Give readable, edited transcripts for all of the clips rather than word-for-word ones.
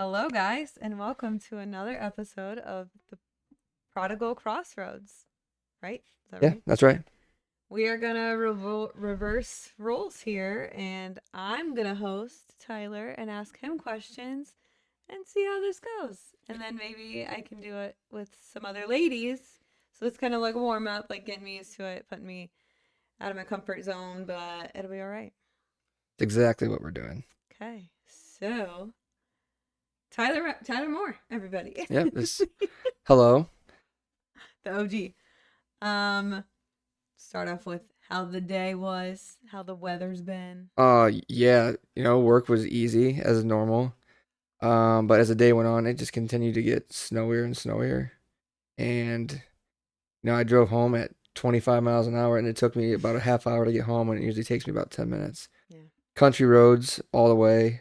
Hello, guys, and welcome to another episode of the Prodigal Crossroads. Right? Is that Yeah, right? that's right. We are gonna reverse roles here, and I'm gonna host Tyler and ask him questions and see how this goes. And then maybe I can do it with some other ladies. So it's kind of like a warm up, like getting me used to it, putting me out of my comfort zone, but it'll be all right. It's exactly what we're doing. Okay, so Tyler Moore, everybody. Yep. This. Hello. The OG. Um, Start off with how the day was, how the weather's been. Yeah. Work was easy as normal. But as the day went on, it just continued to get snowier and snowier. And I drove home at 25 miles an hour, and it took me about a half hour to get home, and it usually takes me about 10 minutes. Yeah. Country roads all the way.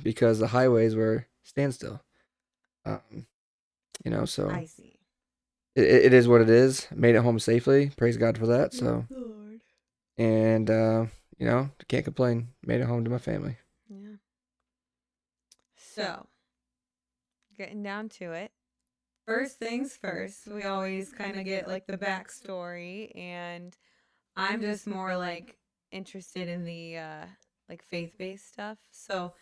Because the highways were standstill. Um, so I see. it is what it is. Made it home safely. Praise God for that. Yes, So. Lord. And can't complain. Made it home to my family. Yeah. So, getting down to it. First things first, we always kind of get like the backstory, and I'm just more like interested in the like faith based stuff. So,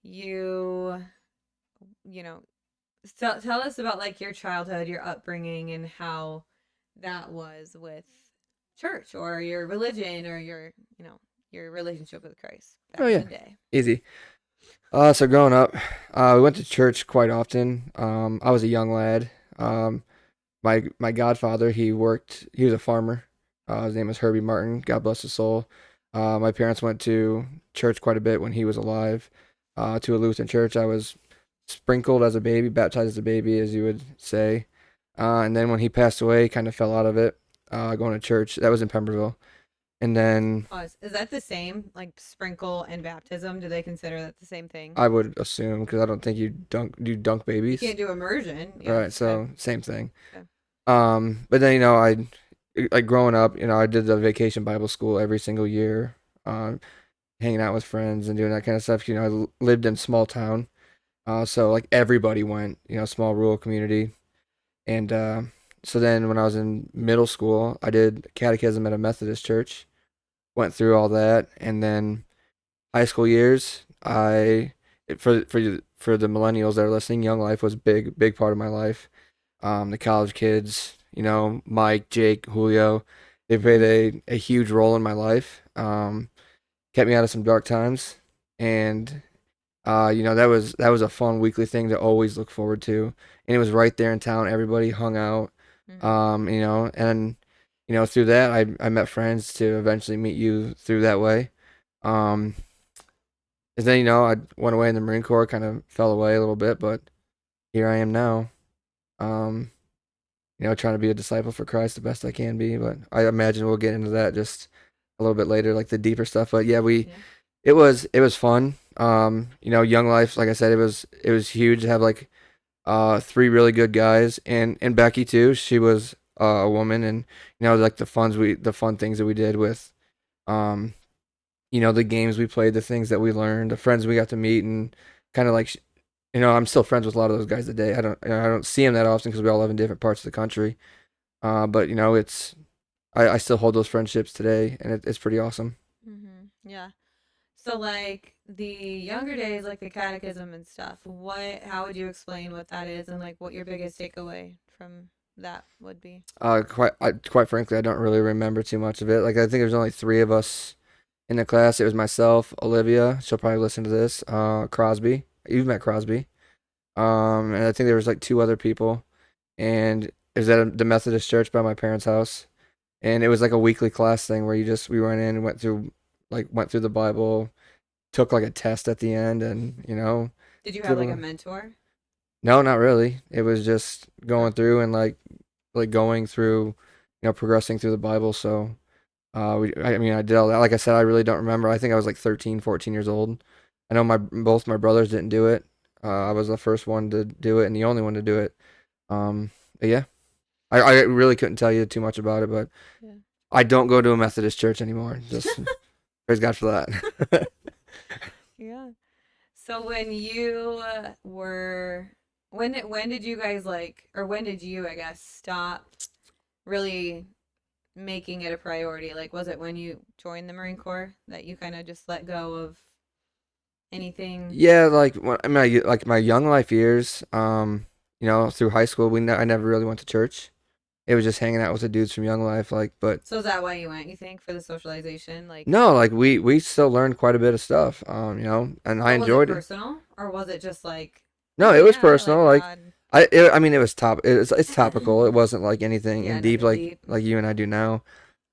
you, you know, tell us about like your childhood, your upbringing, and how that was with church or your religion or your relationship with Christ Oh back in yeah, the day. easy. So growing up, we went to church quite often. I was a young lad. My godfather, he worked. He was a farmer. His name was Herbie Martin. God bless his soul. My parents went to church quite a bit when he was alive. To a Lutheran church. I was sprinkled as a baby, baptized as a baby, as you would say. And then when he passed away, kind of fell out of it. Going to church. That was in Pemberville. And then Oh, is that the same? Like sprinkle and baptism? Do they consider that the same thing? I would assume, because I don't think you dunk You babies. can't do immersion. All Yeah. right, Okay. so same thing. Okay. But then I like growing up, I did the vacation Bible school every single year, um, hanging out with friends and doing that kind of stuff. I lived in small town, so like everybody went, small rural community, and so then when I was in middle school, I did catechism at a Methodist church, went through all that, and then high school years, for the millennials that are listening, Young Life was big part of my life. The college kids, Mike, Jake, Julio, they played a huge role in my life. Kept me out of some dark times, and that was a fun weekly thing to always look forward to. And it was right there in town. Everybody hung out, Mm-hmm. and through that I met friends to eventually meet you through that way. Um, and then I went away in the Marine Corps, kind of fell away a little bit, but here I am now. Um, trying to be a disciple for Christ the best I can be. But I imagine we'll get into that just a little bit later, like the deeper stuff. But yeah, Yeah. it was fun. Young Life, like I said, it was huge to have like three really good guys, and Becky too. She was a woman, and like the fun things that we did with um the games we played, the things that we learned, the friends we got to meet, and kind of like I'm still friends with a lot of those guys today. I don't see them that often because we all live in different parts of the country. But it's I still hold those friendships today, and it's pretty awesome. Mm-hmm. Yeah. So like the younger days, like the catechism and stuff. How would you explain what that is, and like what your biggest takeaway from that would be? Quite frankly, I don't really remember too much of it. Like I think there's only three of us in the class. It was myself, Olivia. She'll probably listen to this. Crosby. You've met Crosby. And I think there was like two other people, and it was at the Methodist church by my parents' house, and it was like a weekly class thing where we went in and went through the Bible, took like a test at the end, and Did you have did a like a little. mentor? No, not really. It was just going through and like going through, progressing through the Bible. So, I mean, I did all that. Like I said, I really don't remember. I think I was like 13, 14 years old. I know both my brothers didn't do it. I was the first one to do it and the only one to do it. But yeah, I really couldn't tell you too much about it, but Yeah. I don't go to a Methodist church anymore. Just praise God for that. Yeah. So when you were when did you guys like or when did you I guess stop really making it a priority? Like was it when you joined the Marine Corps that you kind of just let go of anything? Yeah, like when I mean, like my young life years, through high school, I never really went to church. It was just hanging out with the dudes from Young Life, like, but So is that why you went, you think, for the socialization? Like no, like we still learned quite a bit of stuff, and I but was it enjoyed it. personal or was it just like, No, oh it was yeah, I like personal. Like, God? I mean, it was it's topical. It wasn't like anything Yeah, in deep nothing deep. like you and I do now.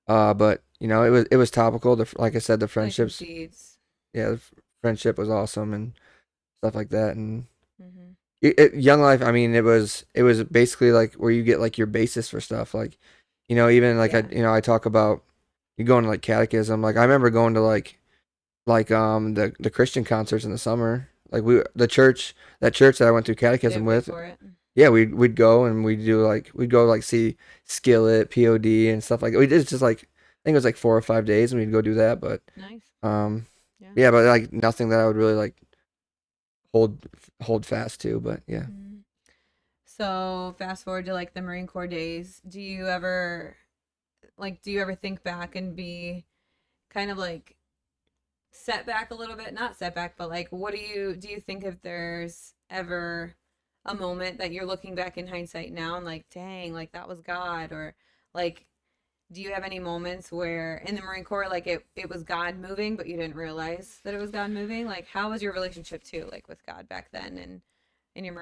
But it was topical. Like I said, the Planting friendships, seeds. yeah, friendship was awesome and stuff like that. And Mm-hmm. Young Life, I mean, it was basically like where you get like your basis for stuff. Like, even like Yeah. I talk about you going to like catechism. Like I remember going to the Christian concerts in the summer. Like the church that church that I went through They catechism would pay with. for it. Yeah, we'd go and we'd go like see Skillet, POD and stuff like that. We did just like I think it was like 4 or 5 days and we'd go do that. But Nice. um Yeah. yeah, but like nothing that I would really like hold hold fast to. But yeah. Mm. So fast forward to like the Marine Corps days. Do you ever think back and be kind of like set back a little bit? Not set back, but like what do you think if there's ever a moment that you're looking back in hindsight now and like, dang, like that was God or like do you have any moments where in the Marine Corps like it was God moving but you didn't realize that it was God moving? Like how was your relationship too like with God back then and in your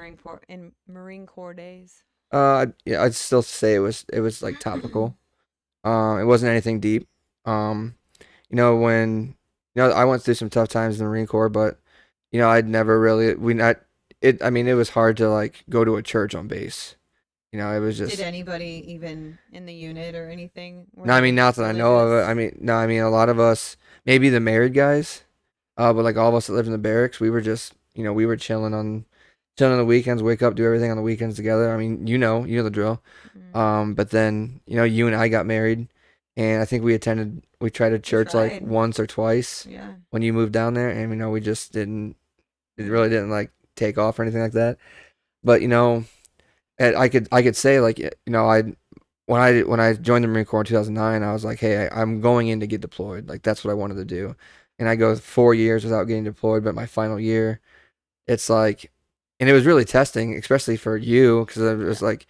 Marine Corps days? Yeah, I'd still say it was like topical. It wasn't anything deep. Um, when I went through some tough times in the Marine Corps, but I'd never really we not it. I mean, it was hard to like go to a church on base. It was Did just anybody even in the unit or anything were no. I mean, they not that I know of it. religious? I mean, no. I mean, a lot of us, maybe the married guys, but like all of us that lived in the barracks, we were just we were chilling on the weekends. Wake up, do everything on the weekends together. I mean, you know the drill. Mm, But then, you and I got married, and I think we tried a you church like tried. once or twice Yeah. when you moved down there, and we just it really Mm, didn't like take off or anything like that. But I could say like when I joined the Marine Corps in 2009, I was like, hey, I'm going in to get deployed. Like that's what I wanted to do, and I go 4 years without getting deployed, but my final year, it's like, and it was really testing, especially for you, because it yeah. was like,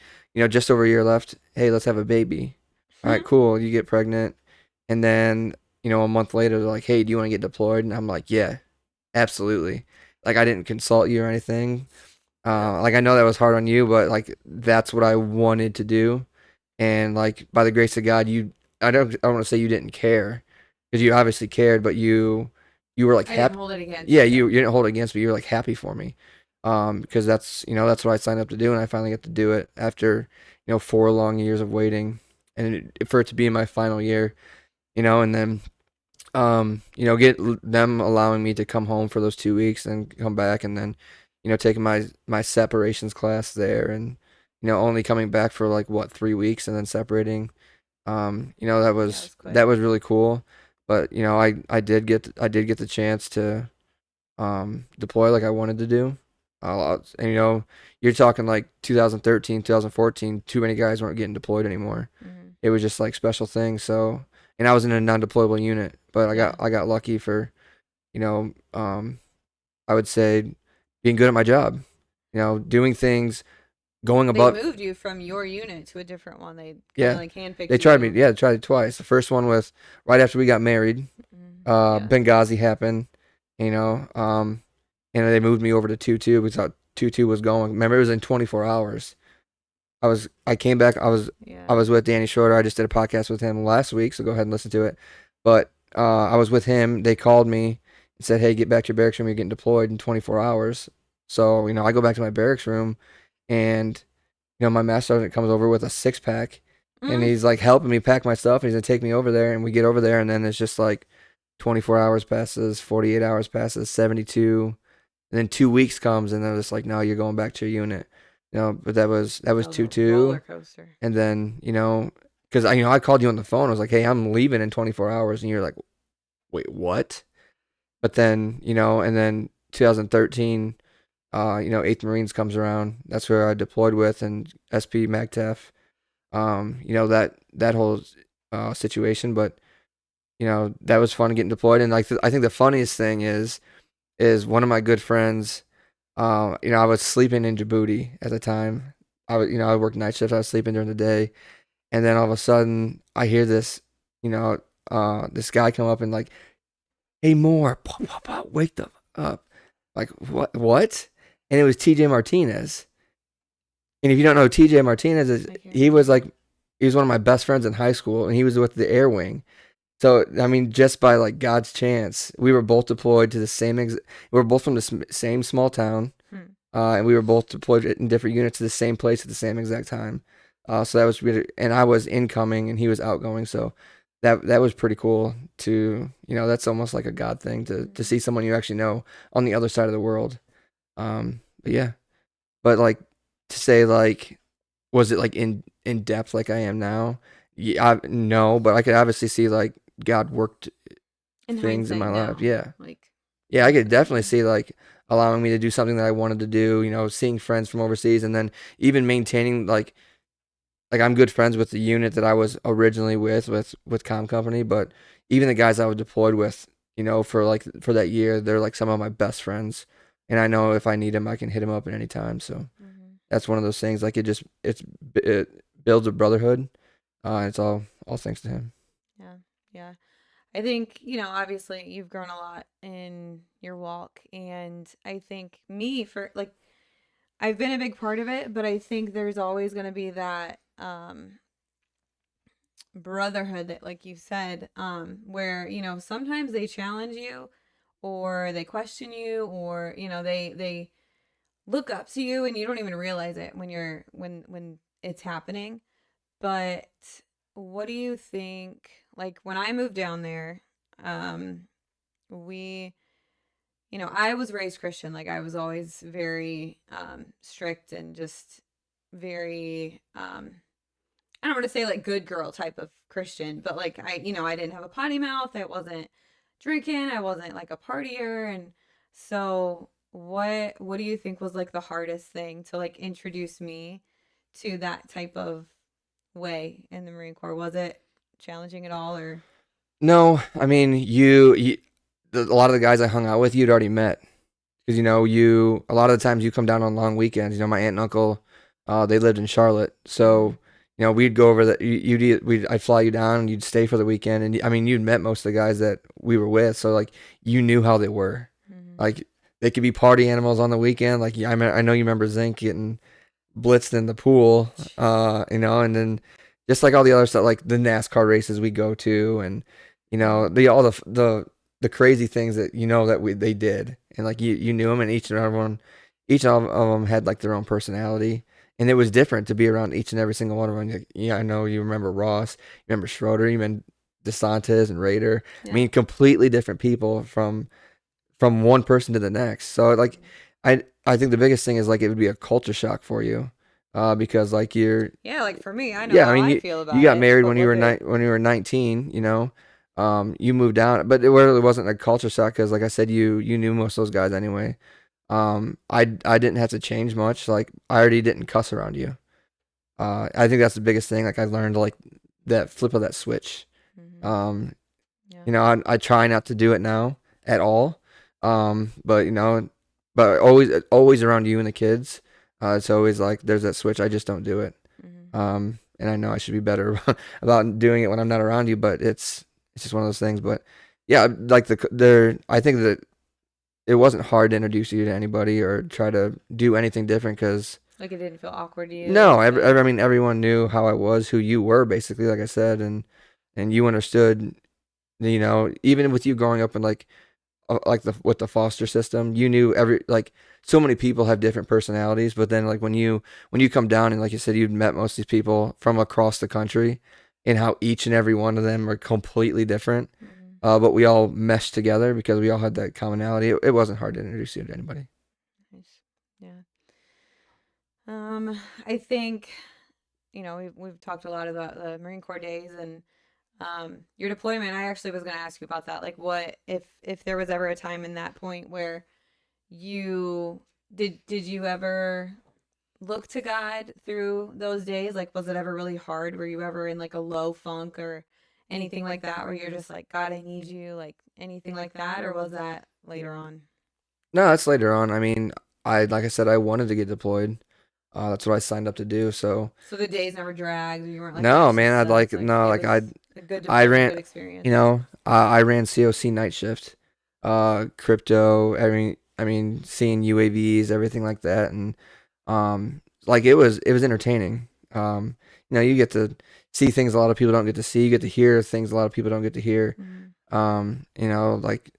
just over a year left. Hey, let's have a baby. All right, cool. You get pregnant, and then a month later, they're like, hey, do you want to get deployed? And I'm like, yeah, absolutely. Like I didn't consult you or anything. Yep. Like I know that was hard on you, but like that's what I wanted to do, and like by the grace of God, I don't want to say you didn't care, because you obviously cared, but you were like I didn't happy. hold it against Yeah, you. you didn't hold it against me. You were like happy for me, because that's what I signed up to do, and I finally get to do it after 4 long years of waiting, and for it to be in my final year, and then get them allowing me to come home for those 2 weeks and come back, and then taking my separations class there, and only coming back for like what 3 weeks and then separating. Yeah, it was That quick. was really cool, but I did get the chance to deploy like I wanted to do. And you're talking like 2013, 2014. Too many guys weren't getting deployed anymore. Mm, It was just like special things. So, and I was in a non-deployable unit, but yeah. I got lucky for you know I would say being good at my job. Doing things, going They above. moved you from your unit to a different one. They kind of Yeah, like they handpicked tried me. you. Yeah, they tried it twice. The first one was right after we got married. Yeah. Benghazi happened. You know, um, and they moved me over to 2-2 because 2-2 was going. Remember, it was in 24 hours. I came back. I Yeah. was with Danny Schroeder. I just did a podcast with him last week, so go ahead and listen to it. But I was with him. They called me and said, "Hey, get back to your barracks room. You're getting deployed in 24 hours." So I go back to my barracks room, and my master sergeant comes over with a 6 pack, and Mm. he's like helping me pack my stuff, and he's gonna take me over there, and we get over there, and then it's just like 24 hours passes, 48 hours passes, 72, and then 2 weeks comes, and they're just like, no, you're going back to your unit. But that was That was two a roller two, coaster. and then because I called you on the phone. I was like, hey, I'm leaving in 24 hours, and you're like, wait, what? But then and then 2013, 8th Marines comes around. That's where I deployed with and SP MAGTF. That whole situation, but that was fun getting deployed. And like I think the funniest thing is one of my good friends. I was sleeping in Djibouti at the time. I worked night shift. I was sleeping during the day, and then all of a sudden I hear this, this guy come up and like, "Hey, Moore, wake the up!" Like what? What? And it was TJ Martinez. And if you don't know who TJ Martinez is, he was one of my best friends in high school, and he was with the Air Wing. So I mean, just by like God's chance, we were both deployed to the same. We were both from the same small town, and we were both deployed in different units to the same place at the same exact time. So that was really, and I was incoming and he was outgoing. So that was pretty cool. That's almost like a God thing to see someone you actually know on the other side of the world. But yeah, but like to say like, was it like in depth like I am now? Yeah, no, but I could obviously see like God worked in things in hindsight my life. now, Yeah. like Yeah, I could definitely definitely. see like allowing me to do something that I wanted to do, seeing friends from overseas and then even maintaining like I'm good friends with the unit that I was originally with Com Company, but even the guys I was deployed with, for that year, they're like some of my best friends. And I know if I need them, I can hit them up at any time. So that's one of those things. Like it builds a brotherhood. It's all thanks to him. Yeah, yeah. I think, obviously you've grown a lot in your walk. And I think me, for like, I've been a big part of it, but I think there's always going to be that brotherhood that, like you said, where, sometimes they challenge you or they question you or, they look up to you and you don't even realize it when it's happening. But what do you think? Like when I moved down there, we, I was raised Christian. Like I was always very strict and just very, I don't want to say like good girl type of Christian, but like I didn't have a potty mouth. I wasn't drinking. I wasn't like a partier. And so what do you think was like the hardest thing to like introduce me to that type of way in the Marine Corps? Was it challenging at all or? No, I mean a lot of the guys I hung out with, you'd already met because a lot of the times you come down on long weekends. My aunt and uncle, they lived in Charlotte, so we'd go over I'd fly you down and you'd stay for the weekend, and I mean you'd met most of the guys that we were with, so like you knew how they were, Mm-hmm. like they could be party animals on the weekend. Like I know you remember Zink getting blitzed in the pool, and then just like all the other stuff, like the NASCAR races we go to, and the all the crazy things that they did, and like you knew them, and each of them had like their own personality, and it was different to be around each and every single one of them. Like, yeah, I know you remember Ross, you remember Schroeder, you remember DeSantis and Raider. I Yeah. mean, completely different people from one person to the next. So like I think the biggest thing is like it would be a culture shock for you. Because like Yeah, like for me, I know yeah, I how mean I you feel you about got it, married but was it? when you were 19, you moved down, but it really wasn't a culture shock because like I said you knew most of those guys anyway. I didn't have to change much. Like I already didn't cuss around you. I think that's the biggest thing. Like I learned like that flip of that switch. Mm-hmm. Um, Yeah. I try not to do it now at all. But always around you and the kids. It's always like there's that switch. I just don't do it. Mm-hmm. And I know I should be better about doing it when I'm not around you, but it's just one of those things. But yeah, like I think that it wasn't hard to introduce you to anybody or try to do anything different because Like it didn't feel awkward to you. no, Like the. I mean everyone knew how I was, who you were, basically, like I said, and you understood. Even with you growing up in like the with the foster system, you knew so many people have different personalities, but then like when you come down and like you said, you'd met most of these people from across the country, and how each and every one of them are completely different. Mm-hmm. But we all meshed together because we all had that commonality. It wasn't hard to introduce you to anybody. Nice. Yeah. I think we've talked a lot about the Marine Corps days and your deployment. I actually was going to ask you about that. Like, what if there was ever a time in that point where you did you ever look to God through those days? Like, was it ever really hard? Were you ever in like a low funk or anything like that where you're just like, God, I need you, like anything like that? Or was that later on? No, that's later on. I mean, I like I said, I wanted to get deployed. That's what I signed up to do. So So the days never dragged. You weren't like, ah, no, this man, just I'd like sucks. Like, no, it like was a good I deployment, ran, good experience. I ran COC night shift, crypto. Seeing UAVs, everything like that, and like it was entertaining. You get to see things a lot of people don't get to see. You get to hear things a lot of people don't get to hear. Mm-hmm. Like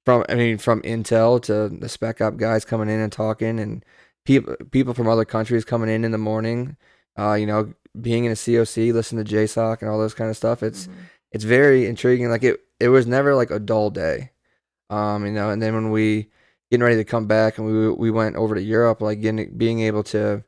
from intel to the spec op guys coming in and talking, and people from other countries coming in the morning. Being in a COC, listening to JSOC and all those kind of stuff. Mm-hmm. It's very intriguing. Like it was never like a dull day. And then when we getting ready to come back and we went over to Europe, like being able to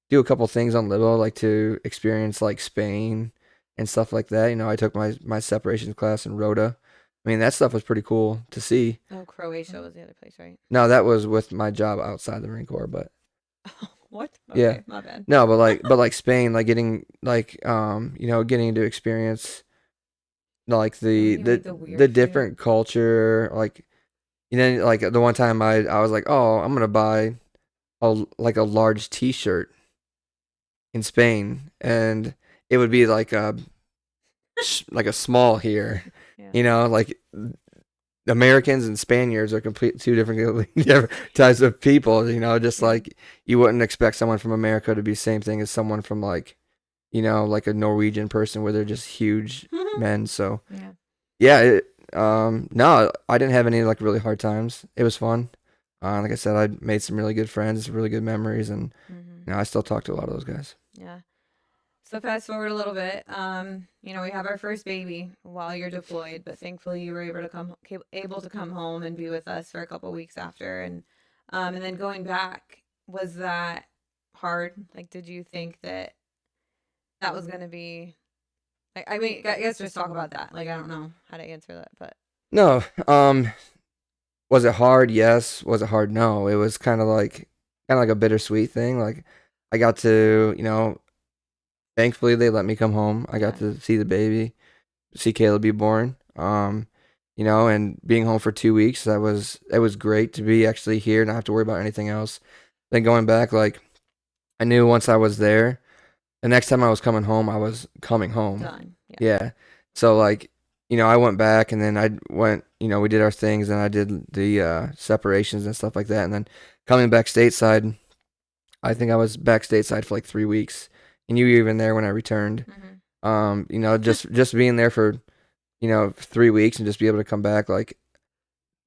do a couple things on Little, like to experience like Spain and stuff like that. I took my separations class in Rota. I mean, that stuff was pretty cool to see. Oh, Croatia was the other place, right? No, that was with my job outside the Marine Corps, but What? yeah. Okay, my bad. No, but like Spain, like getting like getting to experience like And the when you the eat the the weird food. different culture, like like the one time I was like, "Oh, I'm going to buy a large t-shirt in Spain," and it would be like a small here. Yeah. Like Americans and Spaniards are complete two different different types of people. Just Yeah. like you wouldn't expect someone from America to be the same thing as someone from like a Norwegian person where they're just huge men. So Yeah. yeah, no, I didn't have any like really hard times. It was fun. Like I said, I made some really good friends, really good memories, and Mm-hmm. I still talk to a lot of those guys. Yeah. So fast forward a little bit. We have our first baby while you're deployed, but thankfully you were able to come home and be with us for a couple weeks after, and then going back, was that hard? Like, did you think that that was gonna be like? I mean, I guess just talk about that. Like, I don't know how to answer that, but No, was it hard? Yes. Was it hard? No. It was kind of like a bittersweet thing. Like I got to, thankfully they let me come home. I got yeah. to see the baby, see Caleb be born. And being home for 2 weeks, that was great to be actually here, not have to worry about anything else. Then going back, like I knew once I was there, the next time I was coming home, I was coming home. Done. Yeah. Yeah. So like, I went back and then I went, we did our things and I did the separations and stuff like that. And then coming back stateside, I think I was back stateside for like 3 weeks. And you were even there when I returned. Mm-hmm. Just being there for, 3 weeks and just be able to come back, like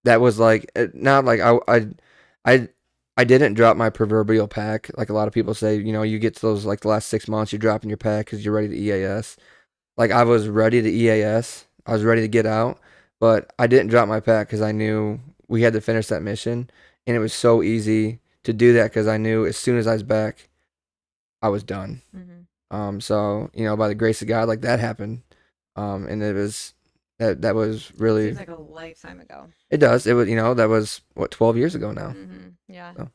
that was like not like I I didn't drop my proverbial pack. Like a lot of people say, you get to those like the last 6 months, you're dropping your pack because you're ready to EAS. Like I was ready to EAS. I was ready to get out, but I didn't drop my pack because I knew we had to finish that mission, and it was so easy to do that because I knew as soon as I was back, I was done. Mm-hmm. So by the grace of God, like that happened, and it was that was Seems really like a lifetime ago. it does it was that was what 12 years ago now. Mm-hmm. Yeah. So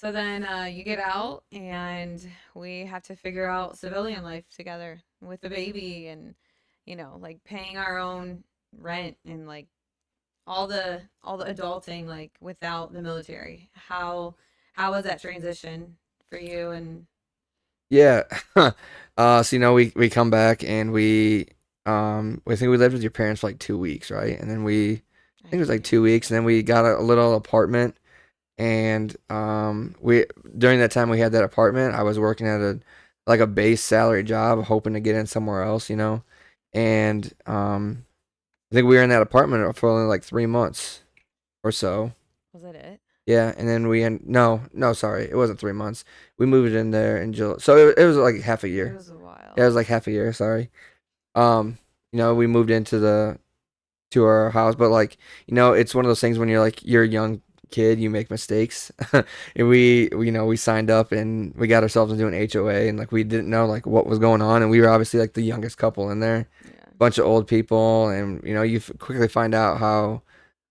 So then you get out, and we have to figure out civilian life together with the baby, and like paying our own rent and like all the adulting like without the military. How was that transition for you? And yeah, so we come back and we think we lived with your parents for like 2 weeks, right? And then I I think it was like forget. 2 weeks, and then we got a little apartment. And we during that time we had that apartment, I was working at a base salary job, hoping to get in somewhere else. And I think we were in that apartment for only like 3 months or so. Was that it? Yeah, and then no, sorry, it wasn't 3 months. We moved in there in July, so it was like half a It year. was a Yeah, it while. was like half a year. Sorry. We moved into the to our house, but like it's one of those things when you're a young kid, you make mistakes. And we signed up and we got ourselves into an HOA, and like we didn't know like what was going on, and we were obviously like the youngest couple in there, Yeah. bunch of old people, and you quickly find out how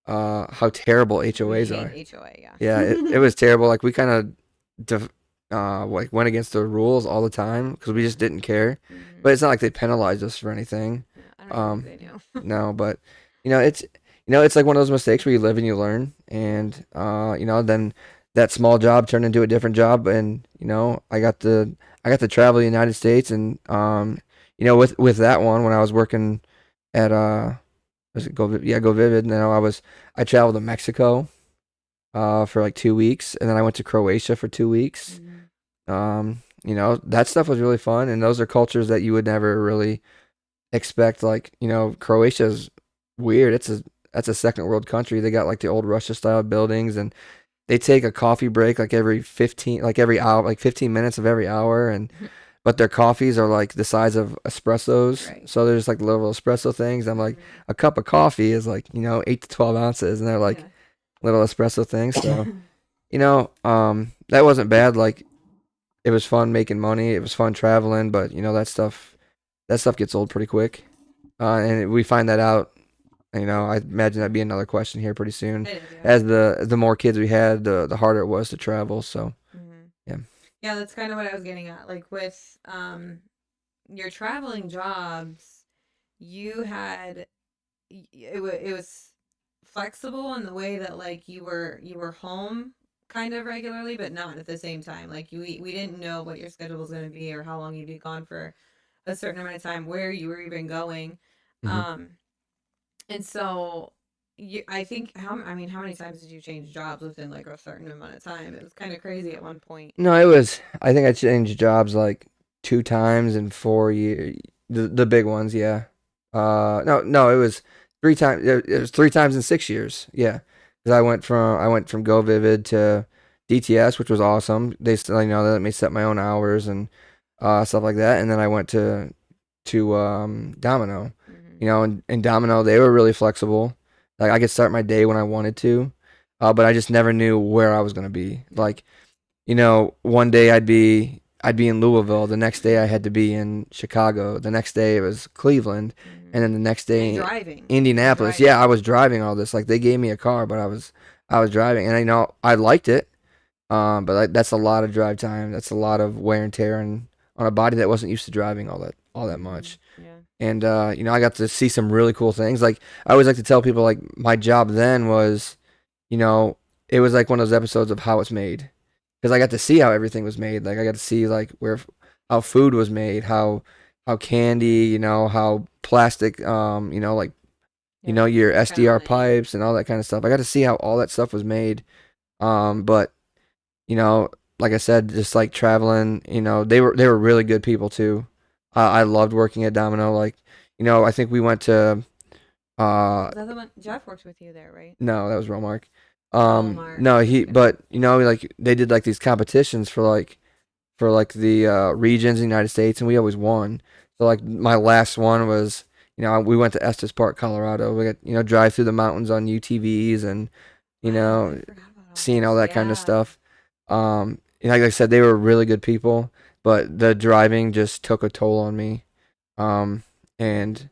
how terrible We HOAs hate are. HOA, yeah. Yeah, it was terrible. Like we kind of like went against the rules all the time because we Yeah. just didn't care. Hmm. But it's not like they penalized us for anything. Yeah, I don't even think Um, they knew. no, but it's it's like one of those mistakes where you live and you learn, and then that small job turned into a different job, and I got to travel the United States, and with that one when I was working at was it Go Vivid, I traveled to Mexico for like 2 weeks, and then I went to Croatia for 2 weeks. Hmm. That stuff was really fun, and those are cultures that you would never really expect. Like, Croatia's weird. That's a second world country. They got like the old Russia style buildings, and they take a coffee break like every hour, like 15 minutes of every hour, and but their coffees are like the size of espressos. Right. So there's like little espresso things. I'm like, Hmm. a cup of coffee is like 8 to 12 ounces, and they're like Yeah. little espresso things. So that wasn't bad. Like, it was fun making money. It was fun traveling, but that stuff gets old pretty quick. And we find that out. I imagine that'd be another question here pretty soon. It is, yeah. As the more kids we had, the harder it was to travel. So Hmm. yeah. Yeah, that's kind of what I was getting at. Like with your traveling jobs, you had it was flexible in the way that like you were home kind of regularly, but not at the same time. Like we didn't know what your schedule was going to be or how long you'd be gone for a certain amount of time, where you were even going. hmm Um, and so I think I mean, how many times did you change jobs within like a certain amount of time? It was kind of crazy at one point. No, it was. I think I changed jobs like 2 times in 4 years. The big ones, yeah. No, no, it was 3 times. It was 3 times in 6 years. Yeah, because I went from Go Vivid to DTS, which was awesome. They still, they let me set my own hours and stuff like that. And then I went to Domino. Hmm. And Domino, they were really flexible. Like, I could start my day when I wanted to, but I just never knew where I was gonna be. Yeah. Like, one day I'd be in Louisville. The next day I had to be in Chicago. The next day it was Cleveland, and Hmm. then the next And day driving. You were Indianapolis. Yeah, I driving. was driving all this. Like, they gave me a car, but I was driving, and I liked it. But like, that's a lot of drive time. That's a lot of wear and tear on a body that wasn't used to driving all that Hmm. much. Yeah. And I got to see some really cool things. Like, I always like to tell people, like, my job then was, you know, it was like one of those episodes of How It's Made, because I got to see how everything was made. Like, I got to see like how food was made, how candy, how plastic, like, Yeah. your Kind of SDR like. pipes and all that kind of stuff. I got to see how all that stuff was made. But you know, like I said, just like traveling, they were really good people too. I loved working at Domino. Like, I think we went to uh Is that the one Jeff works with you there, right? no, that was Romark. Walmart. No, Okay. but like, they did like these competitions for like the regions in the United States, and we always won. So like, my last one was, we went to Estes Park, Colorado. We got, drive through the mountains on UTVs, and you Wow, I know forgot about all seeing all this. that kind of Yeah. stuff. Like I said, they were really good people, but the driving just took a toll on me. And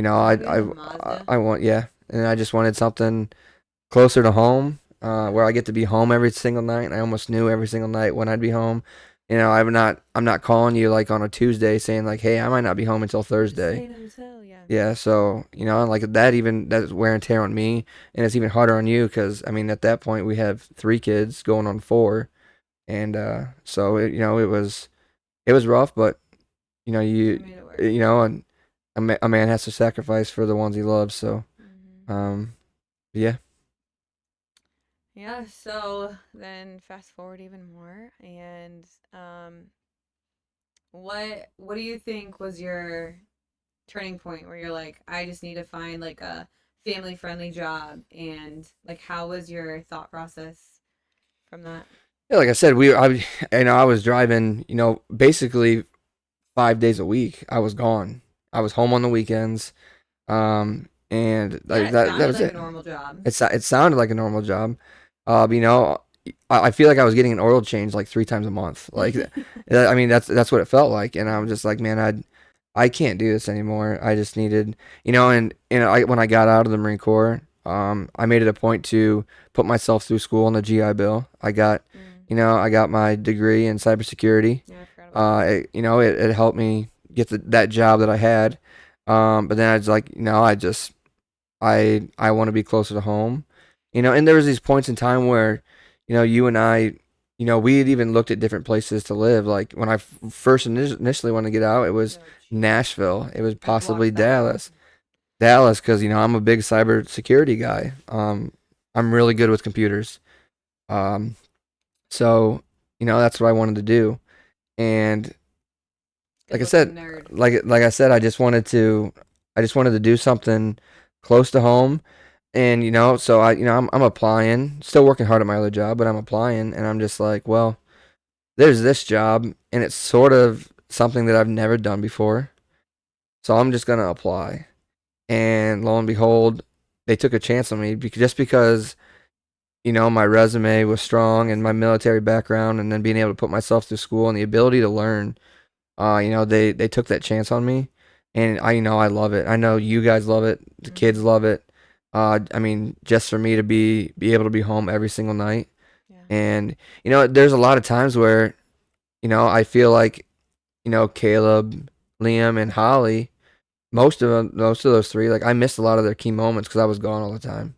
I Do you have a I Mazda? I want yeah, and I just wanted something closer to home, where I get to be home every single night. I almost knew every single night when I'd be home. I'm not calling you like on a Tuesday saying like, hey, I might not be home until Just Thursday. stay in a hotel, yeah. Yeah, so like that, even that's wear and tear on me, and it's even harder on you because I mean, at that point we have 3 kids going on 4, and so it was rough, but I you made it work. you know and a man has to sacrifice for the ones he loves. So Hmm. um yeah. Yeah, so then fast forward even more, and what do you think was your turning point where you're like, I just need to find like a family friendly job, and like how was your thought process from that? Yeah, like I said, I was driving, basically 5 days a week. I was gone. I was home on the weekends. And Yeah, like it that sounded was like a it. normal job. It sounded like a normal job. You know, I feel like I was getting an oil change like 3 times a month. Like, I mean, that's what it felt like. And I'm just like, man, I can't do this anymore. I just needed, and when I got out of the Marine Corps, I made it a point to put myself through school on the GI Bill. Mm. I got my degree in cybersecurity. Yeah, I forgot about that. It helped me get that job that I had. But then I was like, I want to be closer to home. And there was these points in time where, you and I, we had even looked at different places to live. Like when I first initially wanted to get out, it was You're like, jeez. Nashville. It was I possibly blocked that out. Dallas, because I'm a big cybersecurity guy. I'm really good with computers. Um, so that's what I wanted to do. And Good looking nerd. like I said, I just wanted to do something close to home. And so I'm applying, still working hard at my other job, but I'm applying, and I'm just like, well, there's this job, and it's sort of something that I've never done before, so I'm just gonna apply. And lo and behold, they took a chance on me just because my resume was strong and my military background, and then being able to put myself through school and the ability to learn. They took that chance on me, and I love it. I know you guys love it. The kids Mm-hmm. love it. I mean, just for me to be able to be home every single night, Yeah. and there's a lot of times where I feel like Caleb, Liam, and Holly. Most of those three, like I missed a lot of their key moments because I was gone all the time.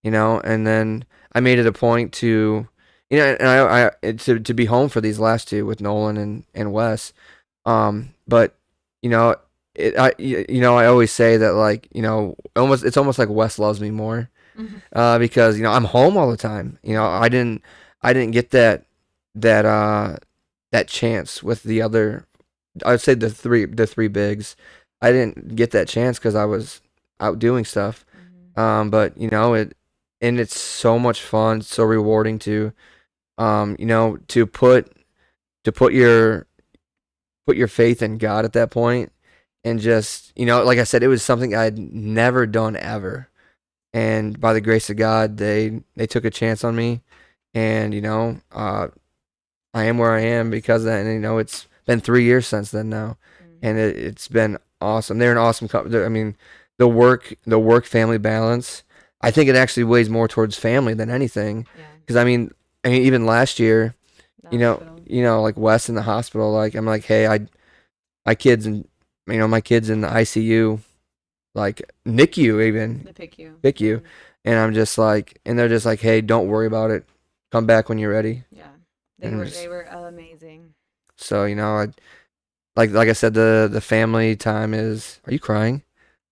And then I made it a point to, and to be home for these last two with Nolan and Wes. But you know, I always say that like it's almost like Wes loves me more, Mm-hmm. because I'm home all the time. I didn't get that that chance with the other. I'd say the three bigs. I didn't get that chance because I was out doing stuff. Mm-hmm. But and it's so much fun, so rewarding to to put your faith in God at that point, and just like I said, it was something I'd never done ever, and by the grace of God, they took a chance on me, and I am where I am because of that, and it's been 3 years since then now, and Mm-hmm. it's been awesome. They're an awesome couple. I mean, the work family balance. I think it actually weighs more towards family than anything, Yeah. because I mean even last year, The hospital. like Wes in the hospital, like I'm like, hey, my kids and my kids in the ICU, like NICU even The PICU. PICU, Mm-hmm. and I'm just like, and they're just like, hey, don't worry about it, come back when you're ready, Yeah. They and were just they were amazing. so I like I said, the family time is. Are you crying?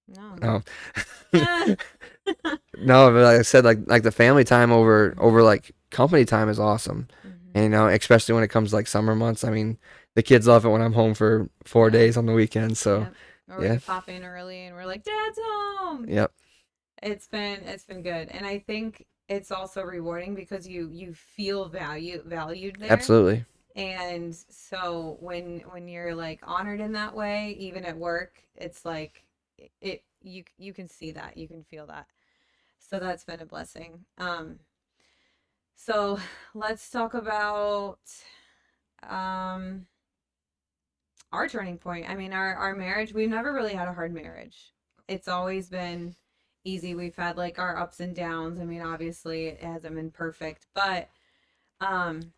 No. No, no, but like I said, like the family time over like company time is awesome, and Mm-hmm. especially when it comes to, like summer months. I mean, the kids love it when I'm home for 4 days Yeah. on the weekend. So Yep. Or we yeah, could pop in early and we're like, Dad's home. yep, It's been good. And I think it's also rewarding because you feel valued there. absolutely. And so when you're like honored in that way, even at work, it's like you can see that, you can feel that. So that's been a blessing. So let's talk about um our turning point. I mean, our marriage, we've never really had a hard marriage. It's always been easy. We've had like our ups and downs. I mean, obviously it hasn't been perfect, but um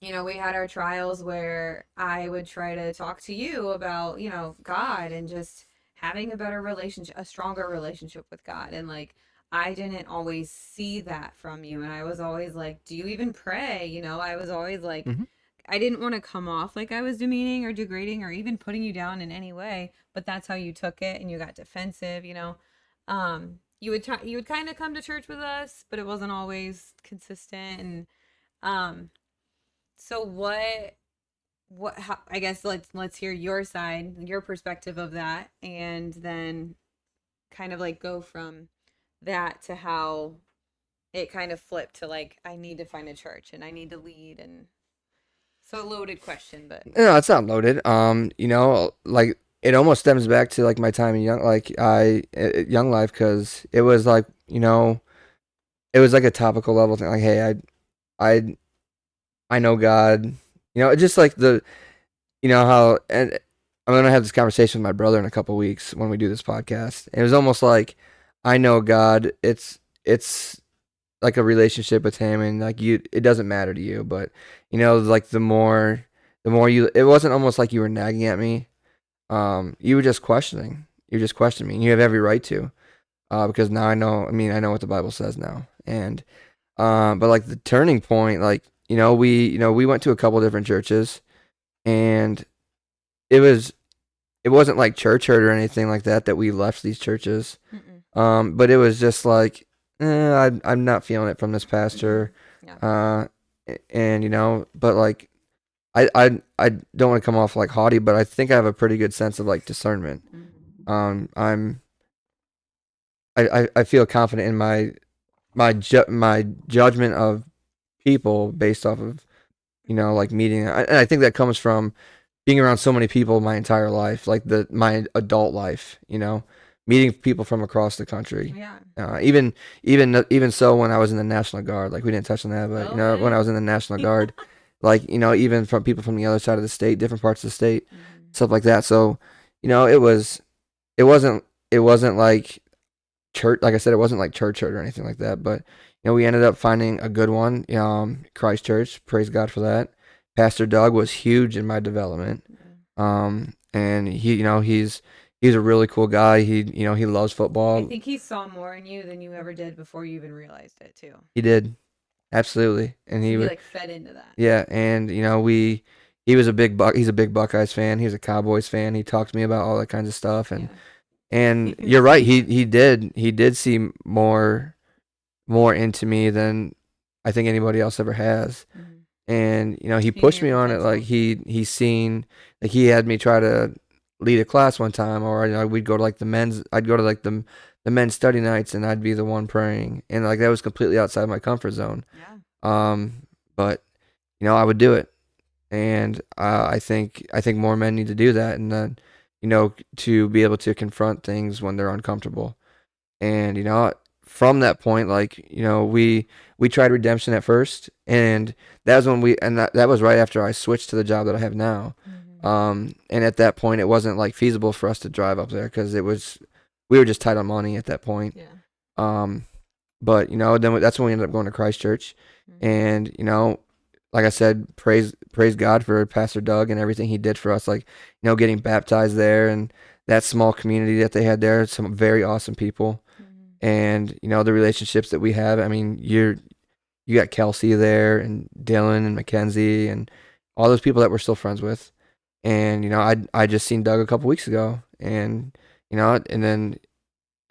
we had our trials where I would try to talk to you about, God and just having a better relationship, a stronger relationship with God. And like, I didn't always see that from you. And I was always like, do you even pray? I was always like, Hmm. I didn't want to come off like I was demeaning or degrading or even putting you down in any way, but that's how you took it and you got defensive. You would kind of come to church with us, but it wasn't always consistent. And um, so how, I guess let's hear your side, your perspective of that, and then kind of like go from that to how it kind of flipped to like I need to find a church and I need to lead. And so a loaded question, but No, it's not loaded. Like it almost stems back to like my time in young life, because it was like it was like a topical level thing. Like, hey, I I know God. It's just like how, and I'm gonna have this conversation with my brother in a couple weeks when we do this podcast. It was almost like I know God. It's like a relationship with him, and like you, it doesn't matter to you, but like the more you, it wasn't almost like you were nagging at me. You were just questioning. You just questioned me, and you have every right to, because now I know. I mean, I know what the Bible says now, and but like the turning point, like we went to a couple different churches, and it was it wasn't like church hurt or anything like that we left these churches. Mm-mm. But it was just like, I'm not feeling it from this pastor. Yeah. Uh, and but like, I don't want to come off like haughty, but I think I have a pretty good sense of like discernment. Mm-hmm. I'm I feel confident in my judgment of people based off of like meeting. And I think that comes from being around so many people my entire life, like my adult life, meeting people from across the country. Yeah. Even so, when I was in the National Guard, like we didn't touch on that, but when I Okay. was in the National Guard, like even from people from the other side of the state, different parts of the state, Mm-hmm. stuff like that. So, it wasn't like church. Like I said, it wasn't like church hurt or anything like that. But we ended up finding a good one. Christ Church. Praise God for that. Pastor Doug was huge in my development. Yeah. And he's a really cool guy. He loves I football. think he saw more in you than you ever did before you even realized it too. He did absolutely, and So he like fed into that. yeah, and he was a big buck. He's a big Buckeyes fan. He's a Cowboys fan. He talked to me about all that kinds of stuff, and Yeah. and He can you're see right. more. He did see more into me than I think anybody else ever has. Mm-hmm. And he Seeing pushed your me on it. Like potential. he's seen, like he had me try to lead a class one time, or we'd go to like the men's. I'd go to like the men's study nights, and I'd be the one praying, and like that was completely outside my comfort zone. Yeah. But I would do it, and I think more men need to do that, and then to be able to confront things when they're uncomfortable. And from that point, like we tried redemption at first, and that was when that was right after I switched to the job that I have now. Mm-hmm. And at that point, it wasn't like feasible for us to drive up there because we were just tight on money at that point. Yeah. Um, but then that's when we ended up going to Christ Church, Mm-hmm. and like I said, praise God for Pastor Doug and everything he did for us. Like getting baptized there and that small community that they had there. Some very awesome people, Mm-hmm. and the relationships that we have. I mean, you got Kelsey there and Dylan and Mackenzie and all those people that we're still friends with. And I just seen Doug a couple weeks ago, and and then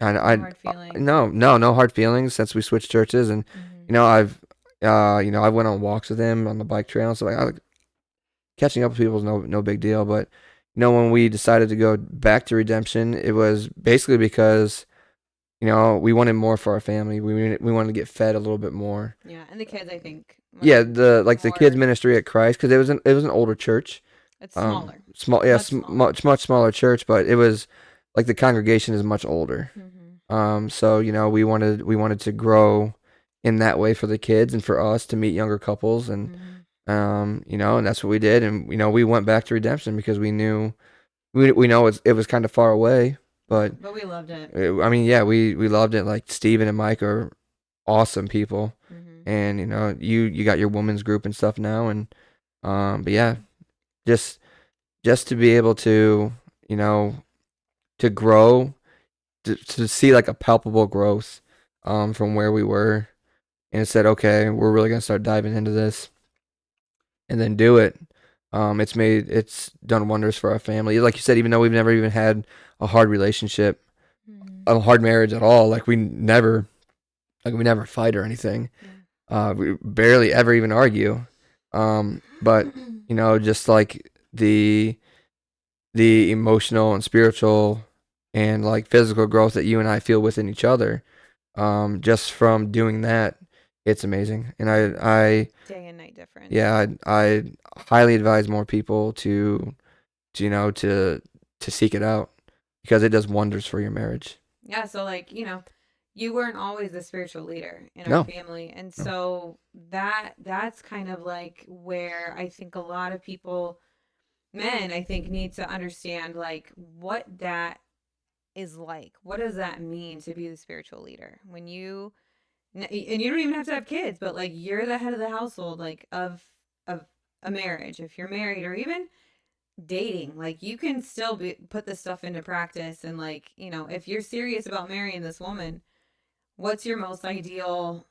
No I hard feelings. no hard feelings since we switched churches. And Mm-hmm. I went on walks with him on the bike trail, so like catching up with people is no big deal. But when we decided to go back to redemption, it was basically because we wanted more for our family. We wanted to get fed a little bit more. Yeah, and the kids, I think, Yeah, wanted the kids more. ministry at Christ, because it was an older church. It's smaller, Small, yeah, much smaller. much smaller church, but it was like the congregation is much older. Mm-hmm. So we wanted to grow in that way for the kids and for us to meet younger couples. And Mm-hmm. and that's what we did. And we went back to redemption because we know it was kind of far away, Yeah, but but we loved it. I mean, yeah, we loved it. Like Steven and Mike are awesome people, Mm-hmm. and you got your women's group and stuff now. And but yeah, just to be able to you know to grow, to see like a palpable growth from where we were, and said, okay, we're really gonna start diving into this, and then do it. It's done wonders for our family. Like you said, even though we've never even had a hard relationship, Mm-hmm. a hard marriage at all, like we never fight or anything. We barely ever even argue. But Yeah. just like the emotional and spiritual and like physical growth that you and I feel within each other, just from doing that, it's amazing. And Day and night difference. yeah, I highly advise more people to seek it out because it does wonders for your marriage. Yeah, so like, you weren't always the spiritual leader in our No, family. And no. so that's kind of like where I think a lot of people, men, I think, need to understand like what that is like. What does that mean to be the spiritual leader when and you don't even have to have kids, but like you're the head of the household, like of a marriage. If you're married or even dating, like you can still put this stuff into practice. And like, if you're serious about marrying this woman, what's your most ideal,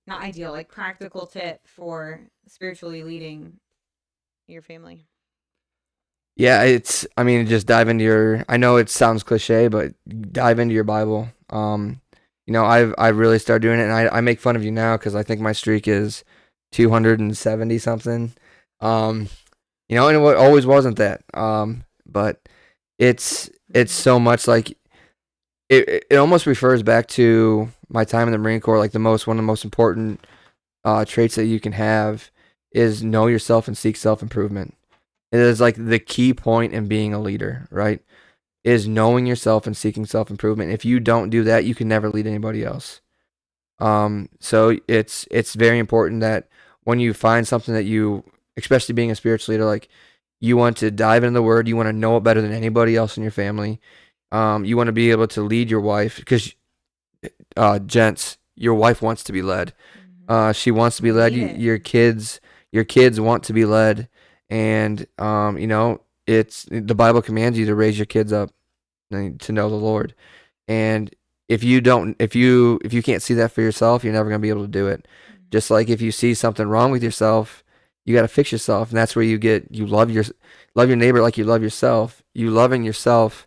not ideal, like practical tip for spiritually leading your family? Yeah, I mean, just dive into your, I know it sounds cliche, but dive into your Bible. I've really started doing it, and I make fun of you now because I think my streak is 270 something. Um, and it always wasn't that. But it's so much like it almost refers back to my time in the Marine Corps. Like one of the most important traits that you can have is know yourself and seek self improvement. It is like the key point in being a leader, right? Is knowing yourself and seeking self improvement. If you don't do that, you can never lead anybody else. So it's very important that when you find something that you, especially being a spiritual leader, like you want to dive into the Word, you want to know it better than anybody else in your family. You want to be able to lead your wife because, gents, your wife wants to be led. She wants to be led. Your kids want to be led, and it's the Bible commands you to raise your kids up to know the Lord. And if you can't see that for yourself, you're never gonna be able to do it. Just like if you see something wrong with yourself, you got to fix yourself, and that's where you love your neighbor like you love yourself. You loving yourself,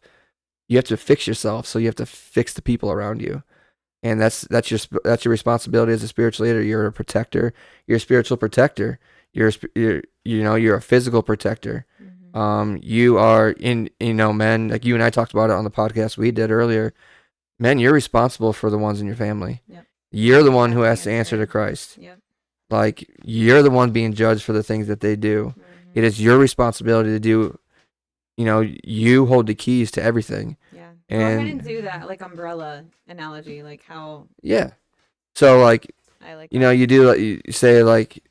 you have to fix yourself, so you have to fix the people around you, and that's your responsibility as a spiritual leader. You're a protector. You're a spiritual protector. You're a physical protector. You are men, like you and I talked about it on the podcast we did earlier. Men, you're responsible for the ones in your family. Yep. You're the one who has to answer to Christ. Yep. Like you're the one being judged for the things that they do. It is your responsibility to do. You hold the keys to everything. Yeah. And go ahead and do that, like umbrella analogy, like how. Yeah. So like, I like. you do like you say like,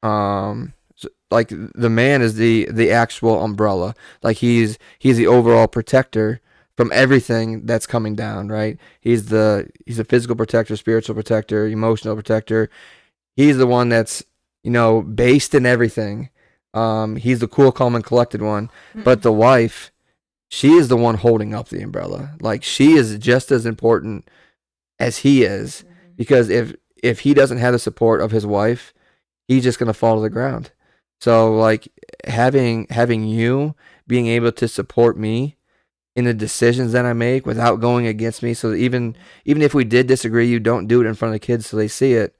like the man is the actual umbrella. Like he's the overall protector from everything that's coming down, right? He's a physical protector, spiritual protector, emotional protector. He's the one that's, based in everything. He's the cool, calm, and collected one. But the wife, she is the one holding up the umbrella. Like she is just as important as he is, because if he doesn't have the support of his wife, he's just gonna fall to the ground. So like having you being able to support me in the decisions that I make without going against me. So that even if we did disagree, you don't do it in front of the kids so they see it.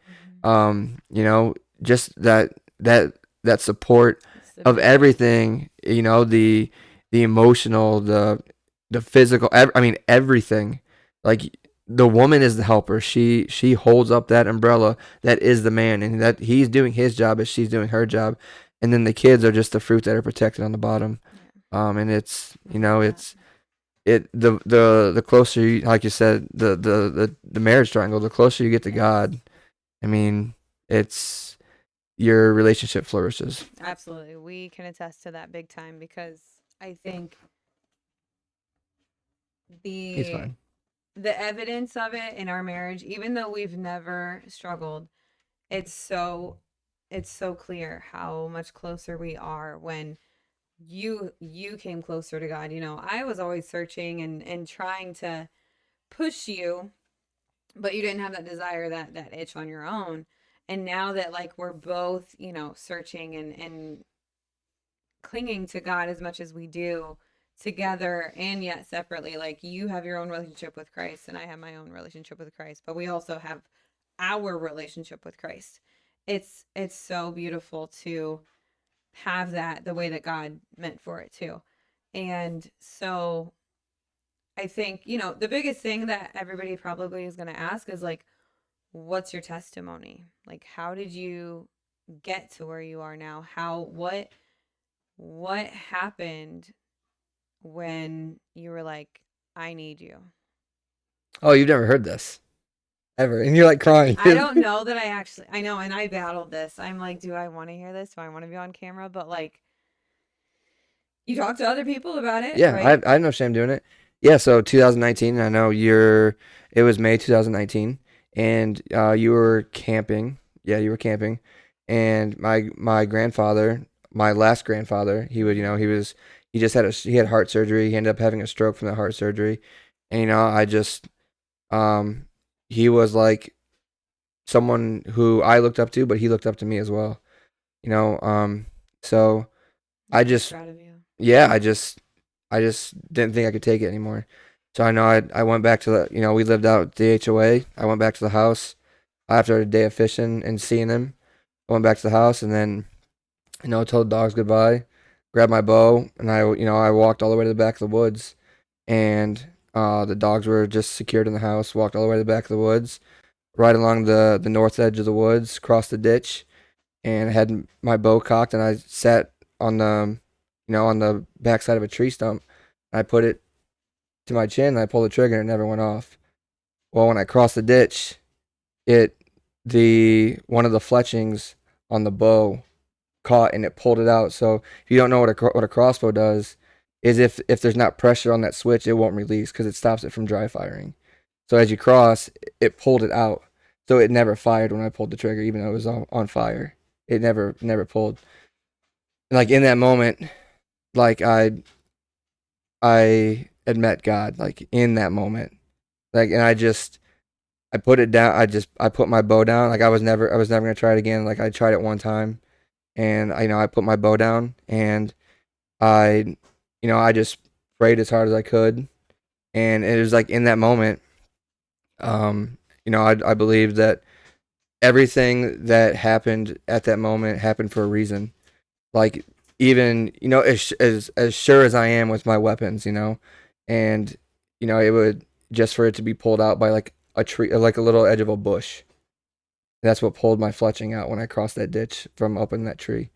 Just that support of everything. The emotional, the physical. I mean everything. Like the woman is the helper. She holds up that umbrella that is the man, and that he's doing his job as she's doing her job, and then the kids are just the fruit that are protected on the bottom. And it's the closer you, like you said, the marriage triangle, the closer you get to God, I mean, it's your relationship flourishes. Absolutely. We can attest to that big time, because I think He's the fine. the evidence of it in our marriage, even though we've never struggled, it's so clear how much closer we are when you came closer to God. I was always searching and trying to push you, but you didn't have that desire, that itch on your own. And now that like we're both, searching and clinging to God as much as we do together and yet separately, like you have your own relationship with Christ and I have my own relationship with Christ, but we also have our relationship with Christ. It's so beautiful to have that the way that God meant for it too. And so I think, the biggest thing that everybody probably is going to ask is like, what's your testimony? Like, how did you get to where you are now? What happened when you were like, I need you? Oh, you've never heard this ever, and you're like crying. I don't know that I know, and I battled this. I'm like, do I want to hear this? Do I want to be on camera? But like, you talk to other people about it, Yeah, right? I have no shame doing it. Yeah, so 2019, I know it was May 2019, and you were camping. Yeah, you were camping. And my grandfather, my last grandfather, Mm-hmm. he just he had heart surgery. He ended up having a stroke from that heart surgery. And I just um he was like someone who I looked up to, but he looked up to me as well. You know, so I'm I so just proud of you. yeah, I just didn't think I could take it anymore. So I know I went back to we lived out at the HOA. I went back to the house after a day of fishing and seeing him. I went back to the house and then, told the dogs goodbye, grabbed my bow, and I walked all the way to the back of the woods. And the dogs were just secured in the house, walked all the way to the back of the woods, right along the north edge of the woods, crossed the ditch, and had my bow cocked, and I sat on on the backside of a tree stump. I put it to my chin, and I pulled the trigger, and it never went off. Well, when I crossed the ditch, it the one of the fletchings on the bow caught, and it pulled it out. So if you don't know what a crossbow does, is if there's not pressure on that switch, it won't release because it stops it from dry firing. So as you cross, it pulled it out. So it never fired when I pulled the trigger, even though it was on fire. It never pulled. Like in that moment, like I had met God, like in that moment. Like, and I put it down. I put my bow down. Like I was never gonna try it again. Like I tried it one time, and I put my bow down, and I, I just prayed as hard as I could, and it was like in that moment, I believe that everything that happened at that moment happened for a reason. Like even as sure as I am with my weapons, and it would just for it to be pulled out by like a tree, like a little edge of a bush. That's what pulled my fletching out when I crossed that ditch from up in that tree.